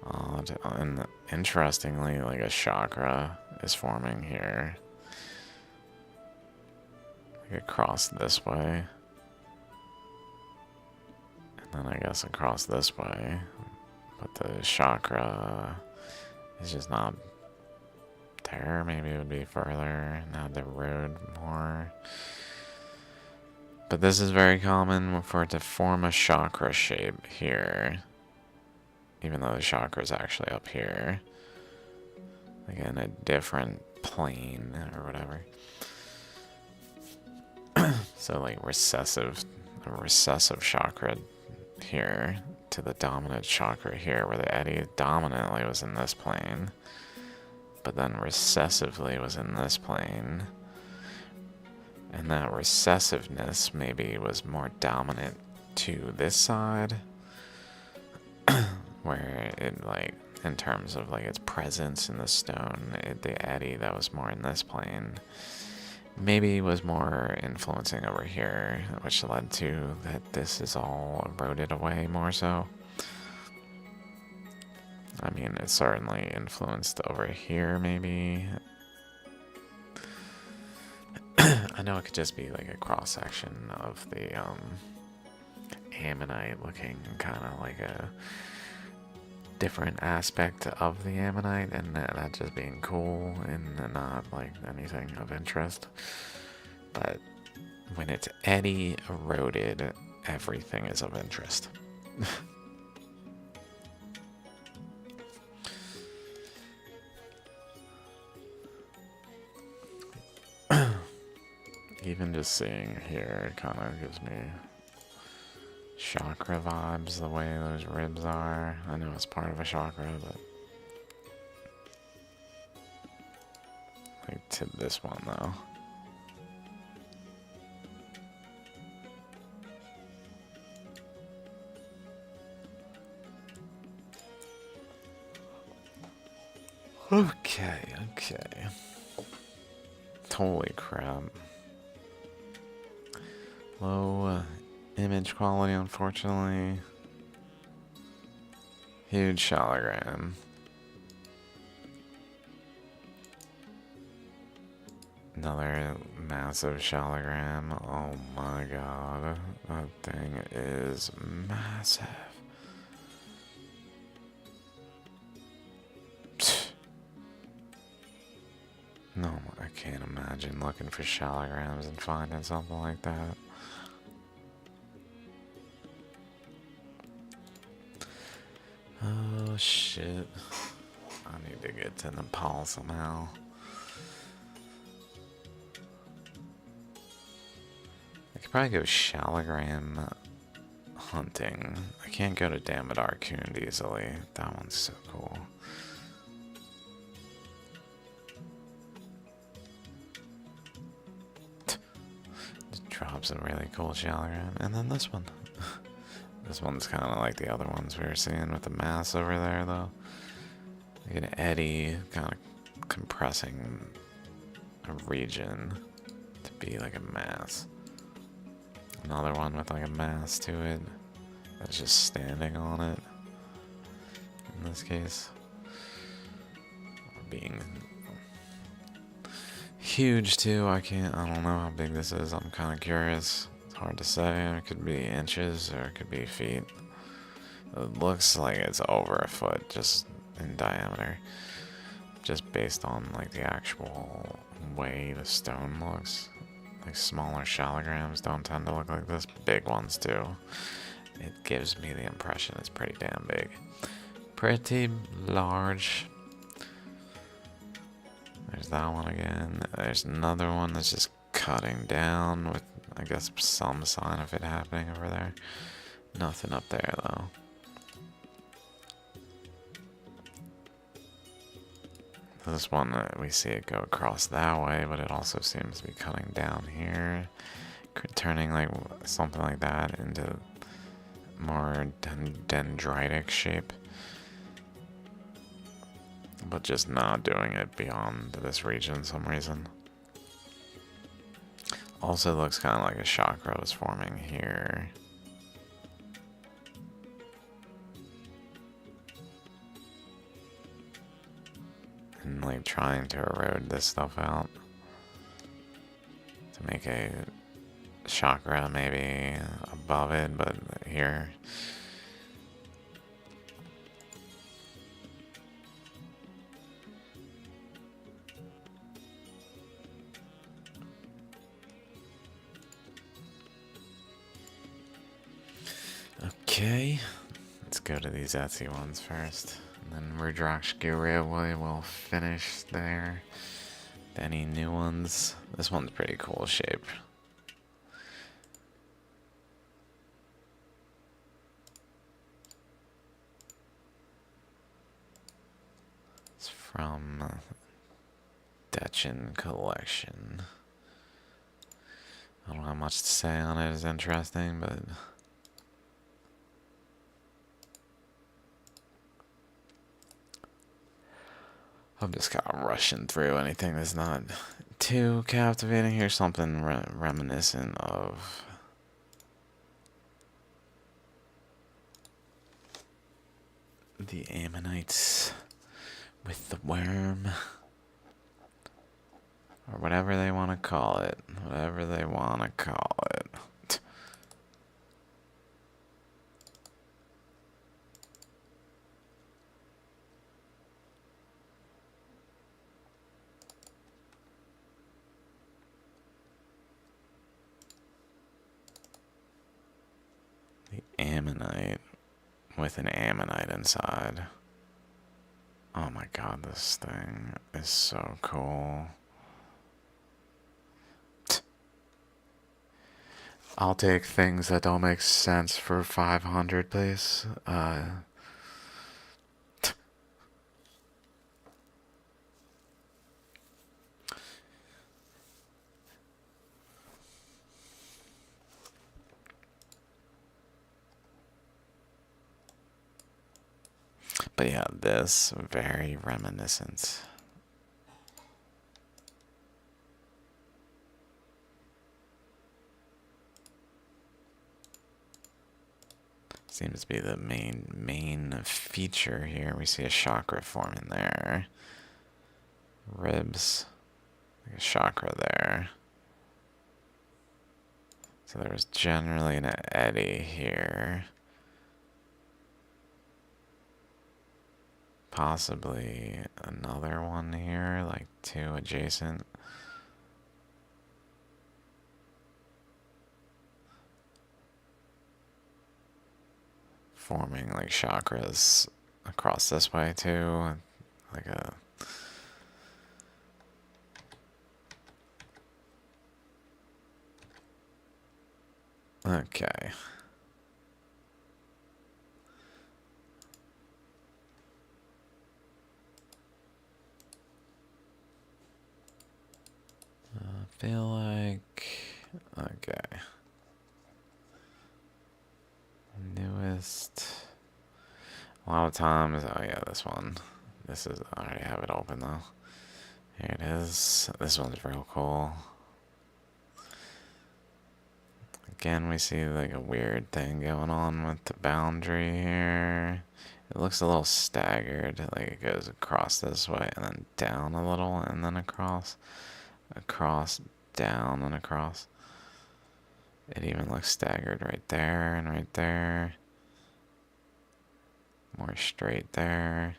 And interestingly, like a chakra is forming here. Like across this way. And then I guess across this way. But the chakra is just not there. Maybe it would be further and have the road more. But this is very common for it to form a chakra shape here. Even though the chakra is actually up here. Like in a different plane or whatever. So like a recessive chakra here to the dominant chakra here, where the eddy dominantly was in this plane. But then recessively was in this plane. And that recessiveness maybe was more dominant to this side. Where it, like, in terms of like its presence in the stone, the eddy that was more in this plane. maybe was more influencing over here, which led to that this is all eroded away more so. I mean, it certainly influenced over here, maybe. I know it could just be like a cross-section of the ammonite looking kind of like a different aspect of the ammonite, and that just being cool and not like anything of interest. But when it's eddy eroded, everything is of interest. Even just seeing here kind of gives me chakra vibes, the way those ribs are. I know it's part of a chakra, but like to this one though. Okay. Holy crap. Low image quality, unfortunately. Huge Shaligram. Another massive Shaligram. Oh my god. That thing is massive. No, I can't imagine looking for Shaligrams and finding something like that. Oh shit. I need to get to Nepal somehow. I could probably go Shaligram hunting. I can't go to Damodar Kund easily. That one's so cool. Just drops a really cool Shaligram. And then this one. This one's kind of like the other ones we were seeing with the mass over there, though. Like an eddy, kind of compressing a region to be like a mass. Another one with like a mass to it that's just standing on it. In this case, being huge too. I don't know how big this is. I'm kind of curious. It's hard to say. It could be inches or it could be feet. It looks like it's over a foot just in diameter, just based on like the actual way the stone looks. Like smaller Shaligrams don't tend to look like this. Big ones do. It gives me the impression it's pretty damn big. Pretty large. There's that one again. There's another one that's just cutting down with, I guess, some sign of it happening over there. Nothing up there though. This one, we see it go across that way, but it also seems to be cutting down here, turning like something like that into more dendritic shape, but just not doing it beyond this region for some reason. Also looks kind of like a chakra was forming here. And like trying to erode this stuff out to make a chakra maybe above it, but here okay, let's go to these Etsy ones first. And then Rudrakshgirya will finish there. Any new ones? This one's pretty cool shape. It's from Dechin Collection. I don't have much to say on it. It's interesting, but I'm just kind of rushing through anything that's not too captivating. Here's something reminiscent of the Ammonites with the worm. Or whatever they want to call it. Whatever they want to call it. The Ammonite with an Ammonite inside. Oh my god, this thing is so cool. I'll take things that don't make sense for 500, please. But yeah, this very reminiscent. Seems to be the main feature here. We see a chakra forming there. Ribs. Like a chakra there. So there was generally an eddy here. Possibly another one here, like two adjacent. Forming like chakras across this way too. Like a... Okay. I feel like... Okay. Newest... A lot of times... Oh yeah, this one. This is... I already have it open though. Here it is. This one's real cool. Again, we see like a weird thing going on with the boundary here. It looks a little staggered, like it goes across this way and then down a little and then across, down and across. It even looks staggered right there and right there. More straight there.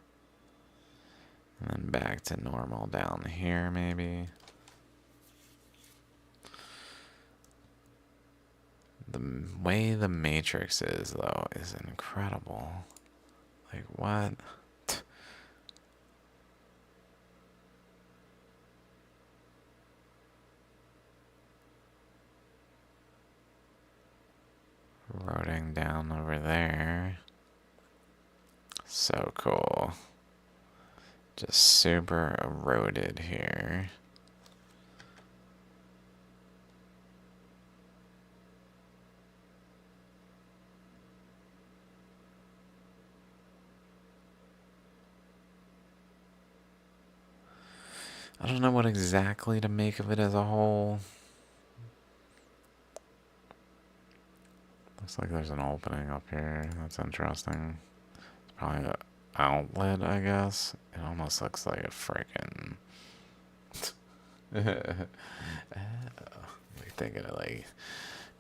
And then back to normal down here maybe. The way the matrix is, though, is incredible. Like, what? Eroding down over there. So cool. Just super eroded here. I don't know what exactly to make of it as a whole. Looks like there's an opening up here. That's interesting. It's probably an outlet, I guess. It almost looks like a freaking... Like thinking of like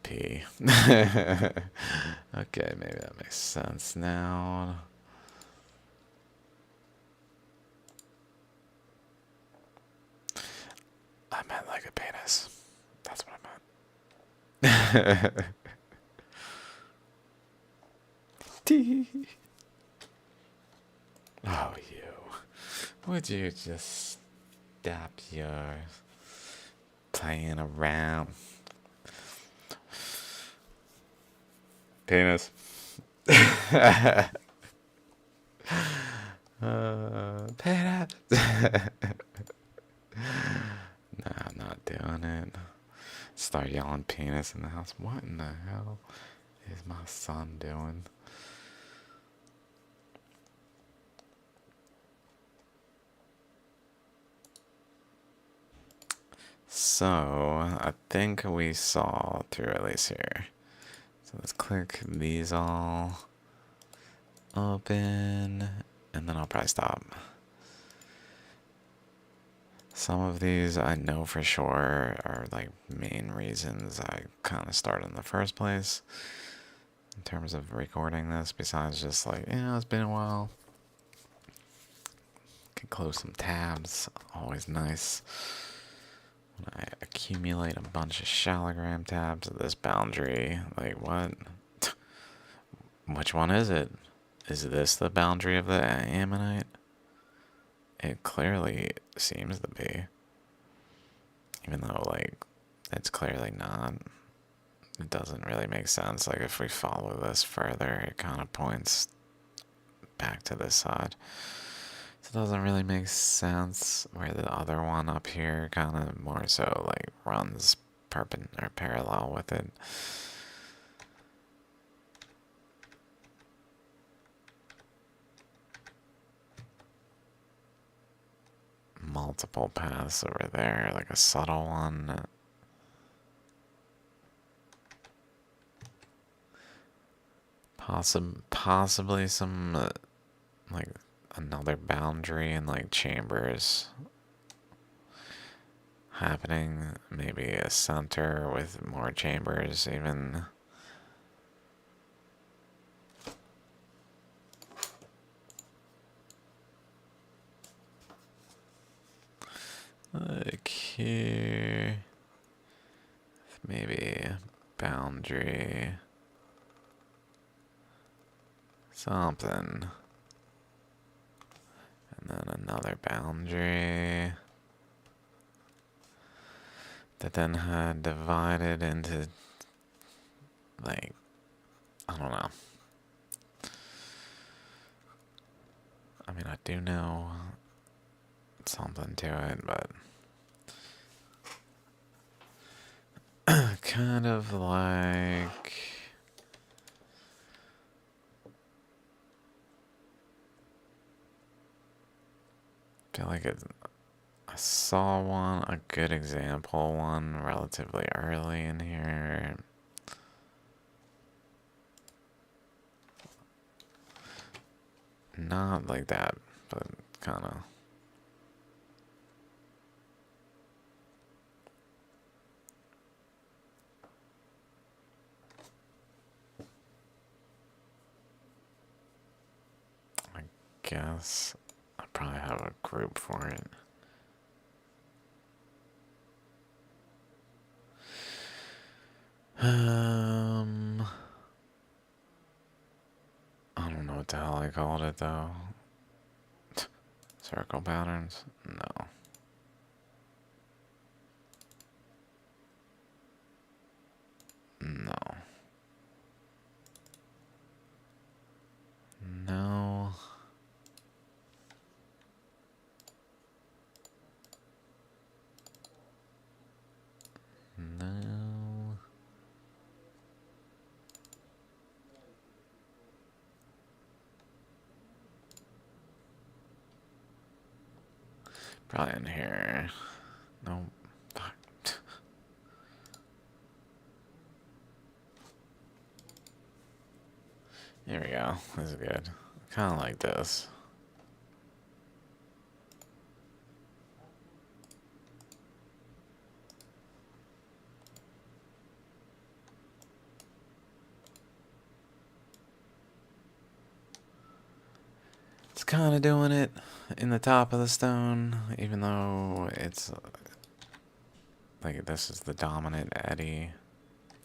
pee. Okay, maybe that makes sense now. I meant like a penis. That's what I meant. Oh, you. Would you just stop your playing around? Penis. Penis. Nah, I'm not doing it. Start yelling penis in the house. What in the hell is my son doing? So, I think we saw through at least here. So let's click these all open, and then I'll probably stop. Some of these I know for sure are like main reasons I kind of started in the first place in terms of recording this, besides just like, it's been a while. Can close some tabs, always nice. When I accumulate a bunch of Shaligram tabs of this boundary, like what? Which one is it? Is this the boundary of the ammonite? It clearly seems to be. Even though, like, it's clearly not. It doesn't really make sense. Like, if we follow this further, it kind of points back to this side. So it doesn't really make sense where the other one up here kind of more so, like, runs perpendicular or parallel with it. Multiple paths over there, like a subtle one. Possibly some, like, another boundary and, like, chambers happening. Maybe a center with more chambers, even. Like here. Maybe boundary. Something. And then another boundary that then had divided into, like, I don't know. I mean, I do know something to it, but kind of like, I feel like I saw one, a good example one, relatively early in here. Not like that, but kind of. I guess I probably have a group for it. I don't know what the hell I called it though. Circle patterns? No. No. No. No. Probably in here. Nope. Fuck. There we go. This is good. Kind of like this. It's kind of doing it in the top of the stone, even though it's like this is the dominant eddy,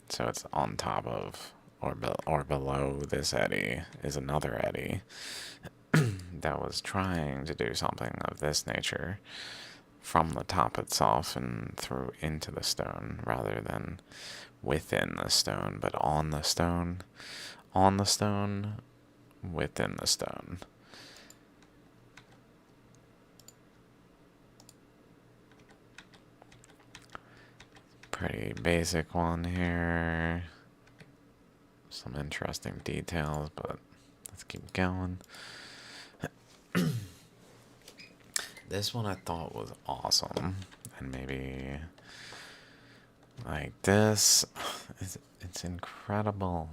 so it's on top of or below this eddy is another eddy that was trying to do something of this nature from the top itself and through into the stone rather than within the stone, but on the stone, within the stone. Pretty basic one here. Some interesting details, but let's keep going. This one I thought was awesome. And maybe like this. It's incredible.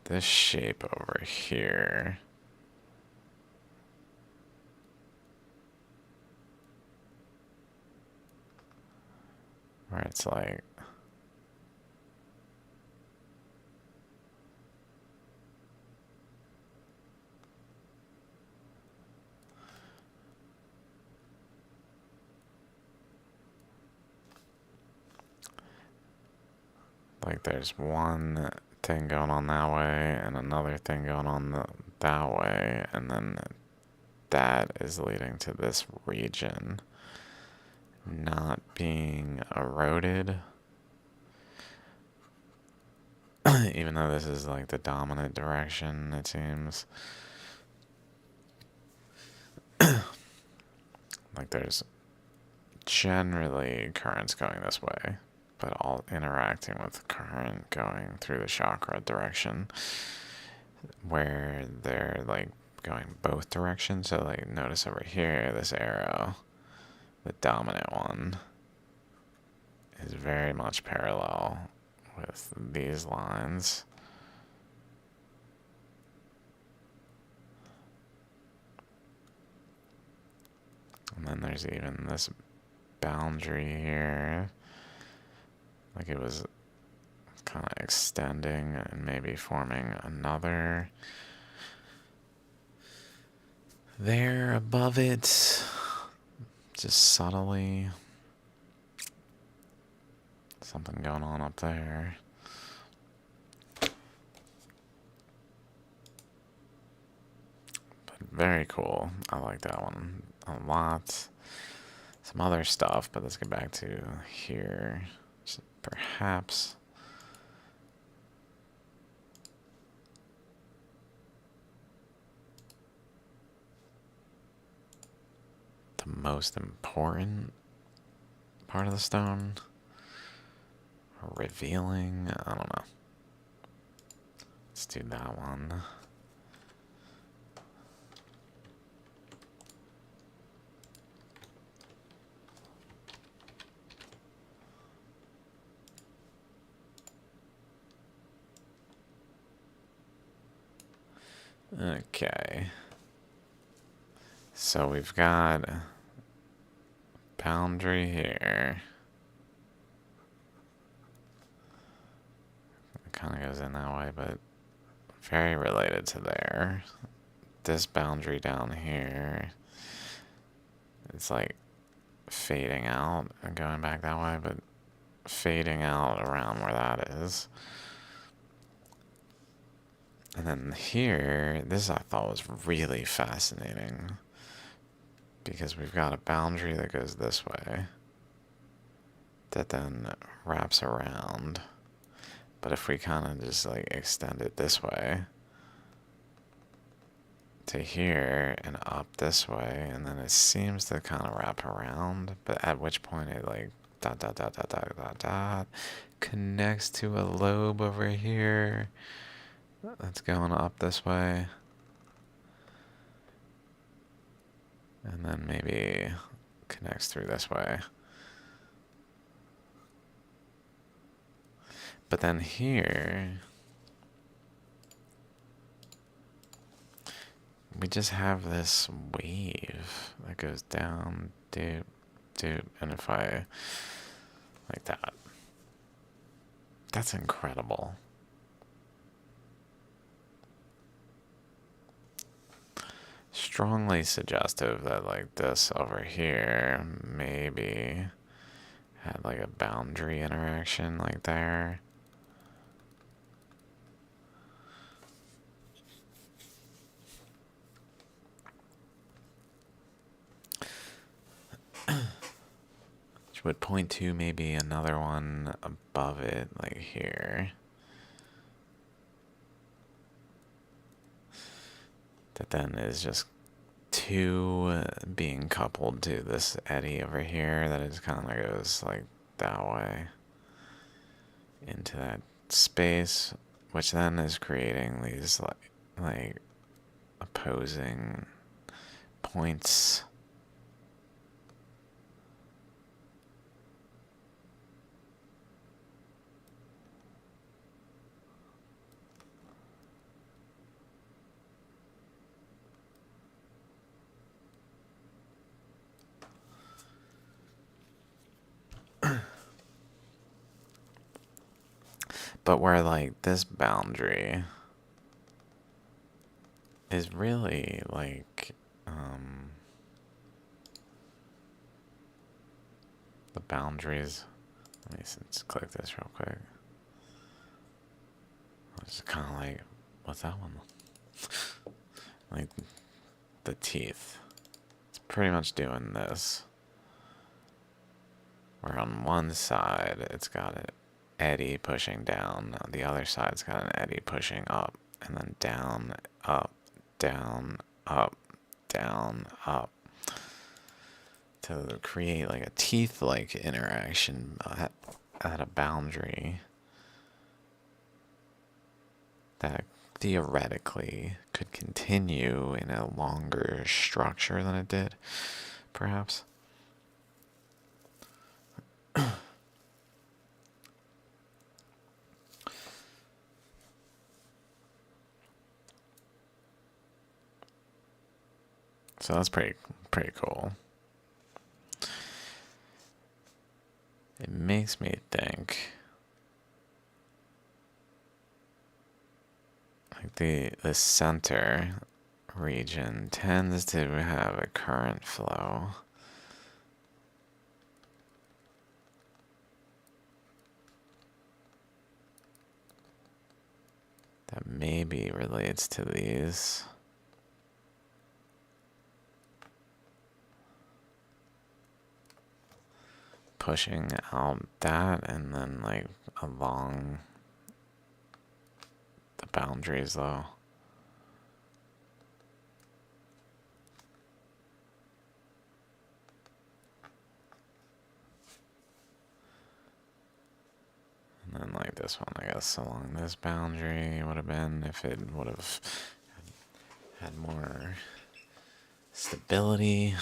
This shape over here. Where it's like there's one thing going on that way and another thing going on that way, and then that is leading to this region not being eroded. Even though this is like the dominant direction, it seems. Like there's generally currents going this way, but all interacting with current going through the chakra direction, where they're like going both directions. So like notice over here, this arrow, the dominant one, is very much parallel with these lines. And then there's even this boundary here. Like it was kind of extending and maybe forming another there above it, just subtly. Something going on up there. But very cool. I like that one a lot. Some other stuff, but let's get back to here. So perhaps the most important part of the stone, revealing, I don't know. Let's do that one. Okay. So we've got a boundary here. It kind of goes in that way, but very related to there. This boundary down here, it's like fading out and going back that way, but fading out around where that is. And then here, this I thought was really fascinating, because we've got a boundary that goes this way that then wraps around. But if we kind of just like extend it this way to here and up this way, and then it seems to kind of wrap around, but at which point it like dot dot dot dot dot dot dot connects to a lobe over here that's going up this way, and then maybe connects through this way. But then here, we just have this wave that goes down, doop, doop, and if I, like that, that's incredible. Strongly suggestive that like this over here maybe had like a boundary interaction like there. Which would point to maybe another one above it, like here. That then is just two being coupled to this eddy over here that is kind of goes like that way into that space, which then is creating these like opposing points. But where, like, this boundary is really, like, the boundaries. Let me just click this real quick. It's kind of like, what's that one? Like, the teeth. It's pretty much doing this. Where on one side, it's got an eddy pushing down. On the other side, it's got an eddy pushing up. And then down, up, down, up, down, up. To create like a teeth-like interaction at a boundary that theoretically could continue in a longer structure than it did, perhaps. So that's pretty cool. It makes me think like the center region tends to have a current flow that maybe relates to these. Pushing out that and then like along the boundaries though. And then like this one, I guess, along this boundary would have been if it would have had more stability.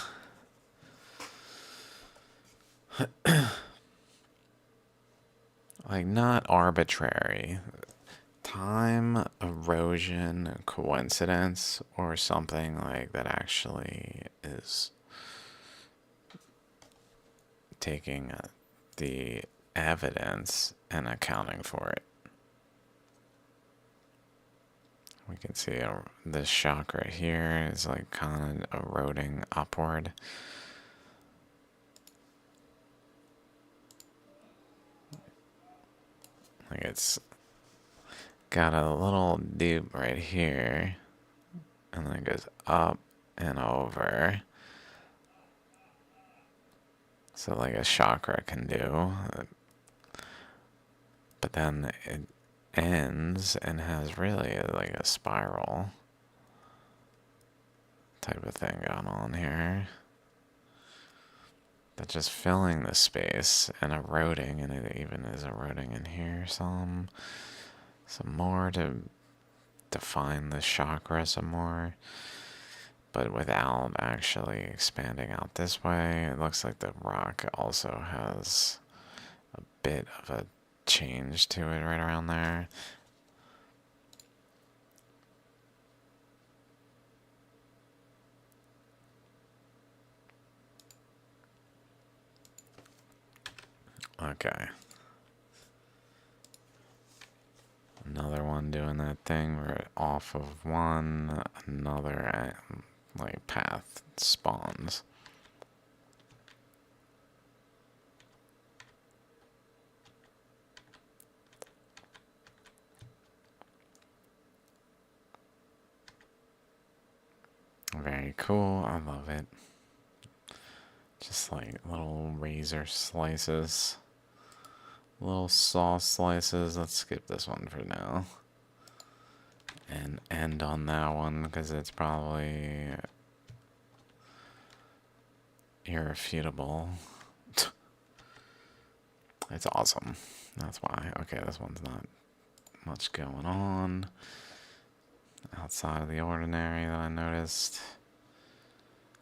Like, not arbitrary. Time, erosion, coincidence, or something like that actually is taking the evidence and accounting for it. We can see this shock right here is like kind of eroding upward. Like it's got a little dip right here, and then it goes up and over. So like a chakra can do. But then it ends and has really like a spiral type of thing going on here. That's just filling the space and eroding, and it even is eroding in here some more to define the chakra some more, but without actually expanding out this way. It looks like the rock also has a bit of a change to it right around there. Okay. Another one doing that thing. We're off of one. Another like path spawns. Very cool. I love it. Just like little razor slices. Little saw slices. Let's skip this one for now. And end on that one because it's probably irrefutable. It's awesome. That's why. Okay, this one's not much going on outside of the ordinary that I noticed.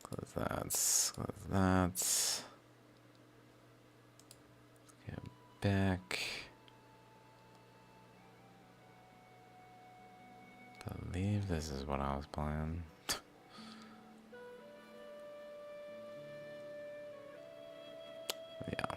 Close that. Close that. Get back. Believe this is what I was playing. Yeah.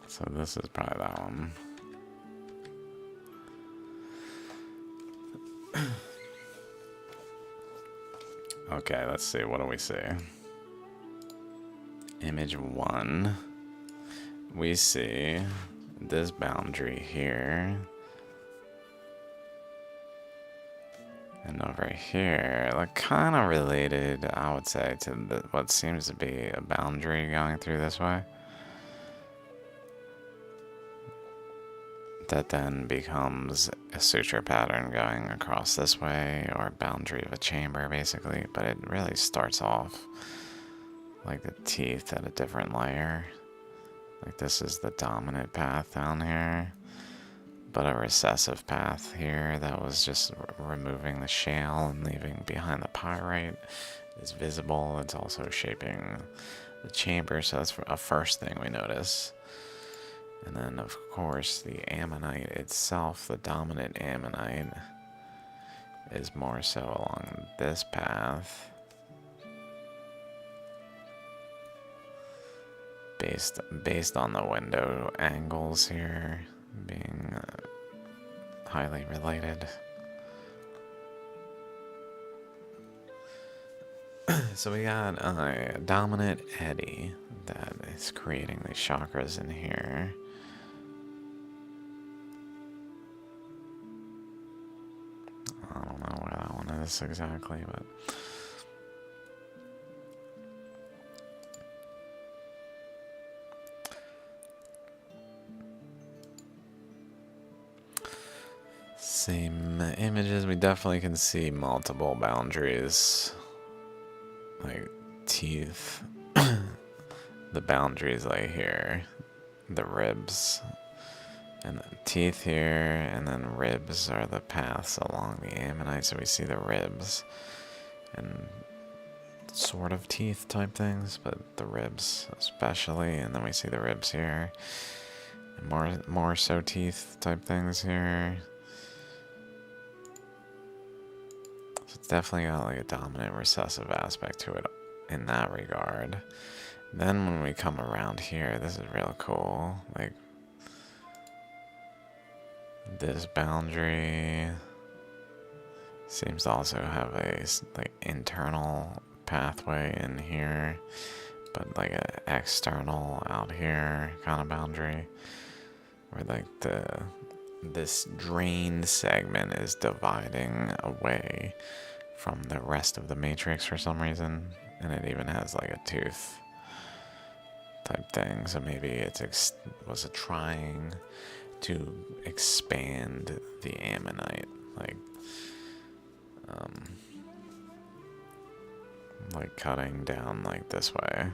So this is probably that one. Okay, let's see. What do we see? Image 1. We see this boundary here. And over here, like kind of related, I would say, to what seems to be a boundary going through this way. That then becomes a suture pattern going across this way, or a boundary of a chamber, basically. But it really starts off like the teeth at a different layer. Like this is the dominant path down here, but a recessive path here that was just removing the shale and leaving behind the pyrite is visible. It's also shaping the chamber, so that's a first thing we notice. And then, of course, the ammonite itself, the dominant ammonite, is more so along this path. Based on the window angles here being highly related. So we got a dominant eddy that is creating these chakras in here. I don't know where that one is exactly, but same images. We definitely can see multiple boundaries, like teeth. The boundaries like here, the ribs. And the teeth here, and then ribs are the paths along the ammonite, so we see the ribs and sort of teeth type things, but the ribs especially, and then we see the ribs here, and more so teeth type things here. So it's definitely got like a dominant recessive aspect to it in that regard. Then when we come around here, this is real cool. Like this boundary seems to also have a like internal pathway in here, but like an external out here kind of boundary, where like this drained segment is dividing away from the rest of the matrix for some reason, and it even has like a tooth type thing. So maybe it was trying to expand the ammonite, like cutting down like this way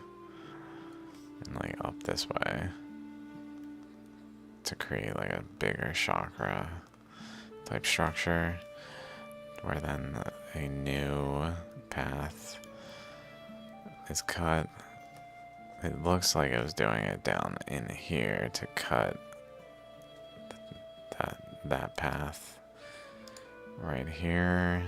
and like up this way to create like a bigger chakra type structure, where then a new path is cut. It looks like it was doing it down in here to cut that path right here,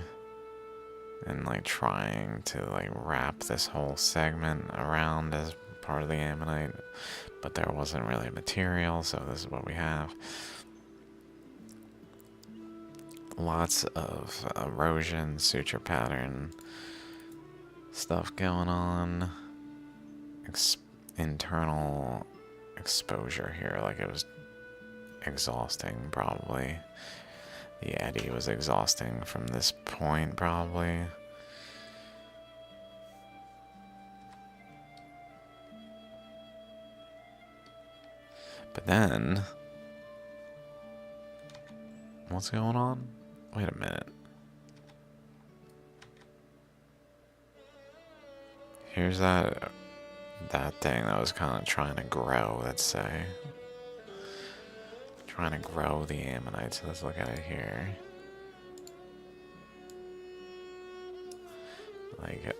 and like trying to like wrap this whole segment around as part of the ammonite, but there wasn't really material, so this is what we have. Lots of erosion, suture pattern stuff going on. Internal exposure here, like it was exhausting probably. The eddy was exhausting from this point probably. But then, what's going on? Wait a minute. Here's that that thing that was kind of trying to grow, let's say. Trying to grow the ammonite, so let's look at it here. Like,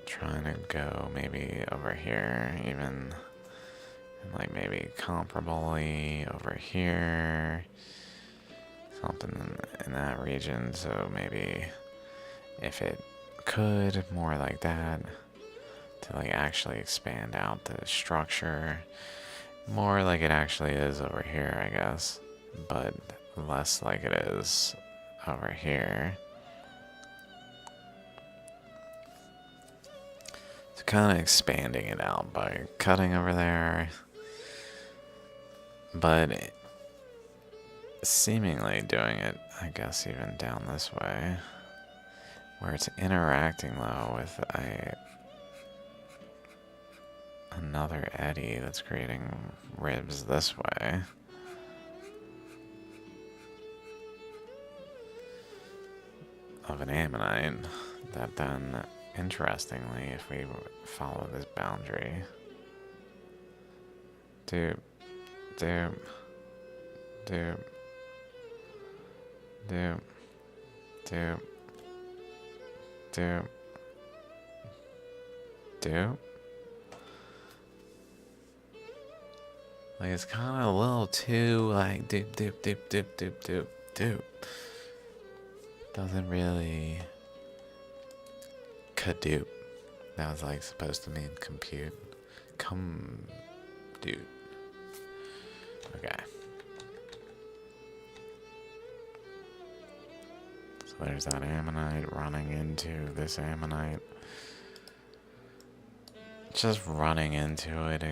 trying to go maybe over here, even, and like maybe comparably over here. Something in that region, so maybe if it could, more like that, to like actually expand out the structure, more like it actually is over here, I guess, but less like it is over here. So kind of expanding it out by cutting over there, but seemingly doing it, I guess, even down this way, where it's interacting though with another eddy that's creating ribs this way. Of an ammonite that then, interestingly, if we follow this boundary, doop, doop, doop, doop, doop, doop, doop. Like, it's kind of a little too, like, doop, doop, doop, doop, doop, doop, doop. Doesn't really Kadoop. That was like supposed to mean compute. Dude. Okay. So there's that ammonite running into this ammonite. Just running into it.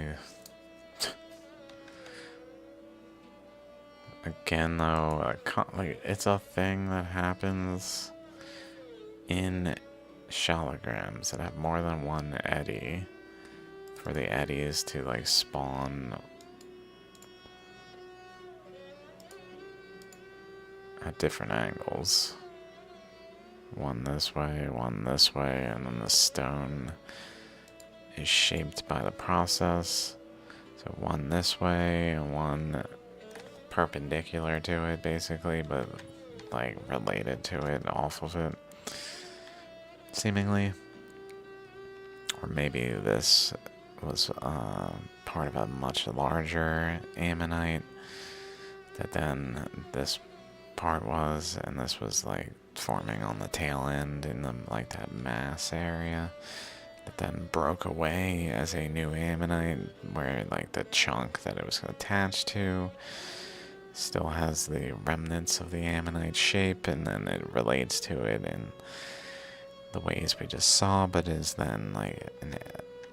Again, though, like it's a thing that happens in shaligrams that have more than one eddy, for the eddies to like spawn at different angles. One this way, and then the stone is shaped by the process. So one this way and one perpendicular to it, basically, but like related to it, off of it, seemingly. Or maybe this was part of a much larger ammonite that then this part was, and this was like forming on the tail end in the like that mass area that then broke away as a new ammonite, where like the chunk that it was attached to still has the remnants of the ammonite shape, and then it relates to it in the ways we just saw, but is then like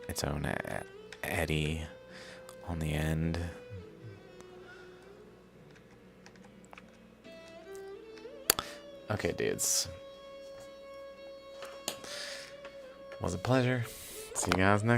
its own eddy on the end. Okay, dudes. Was a pleasure. See you guys next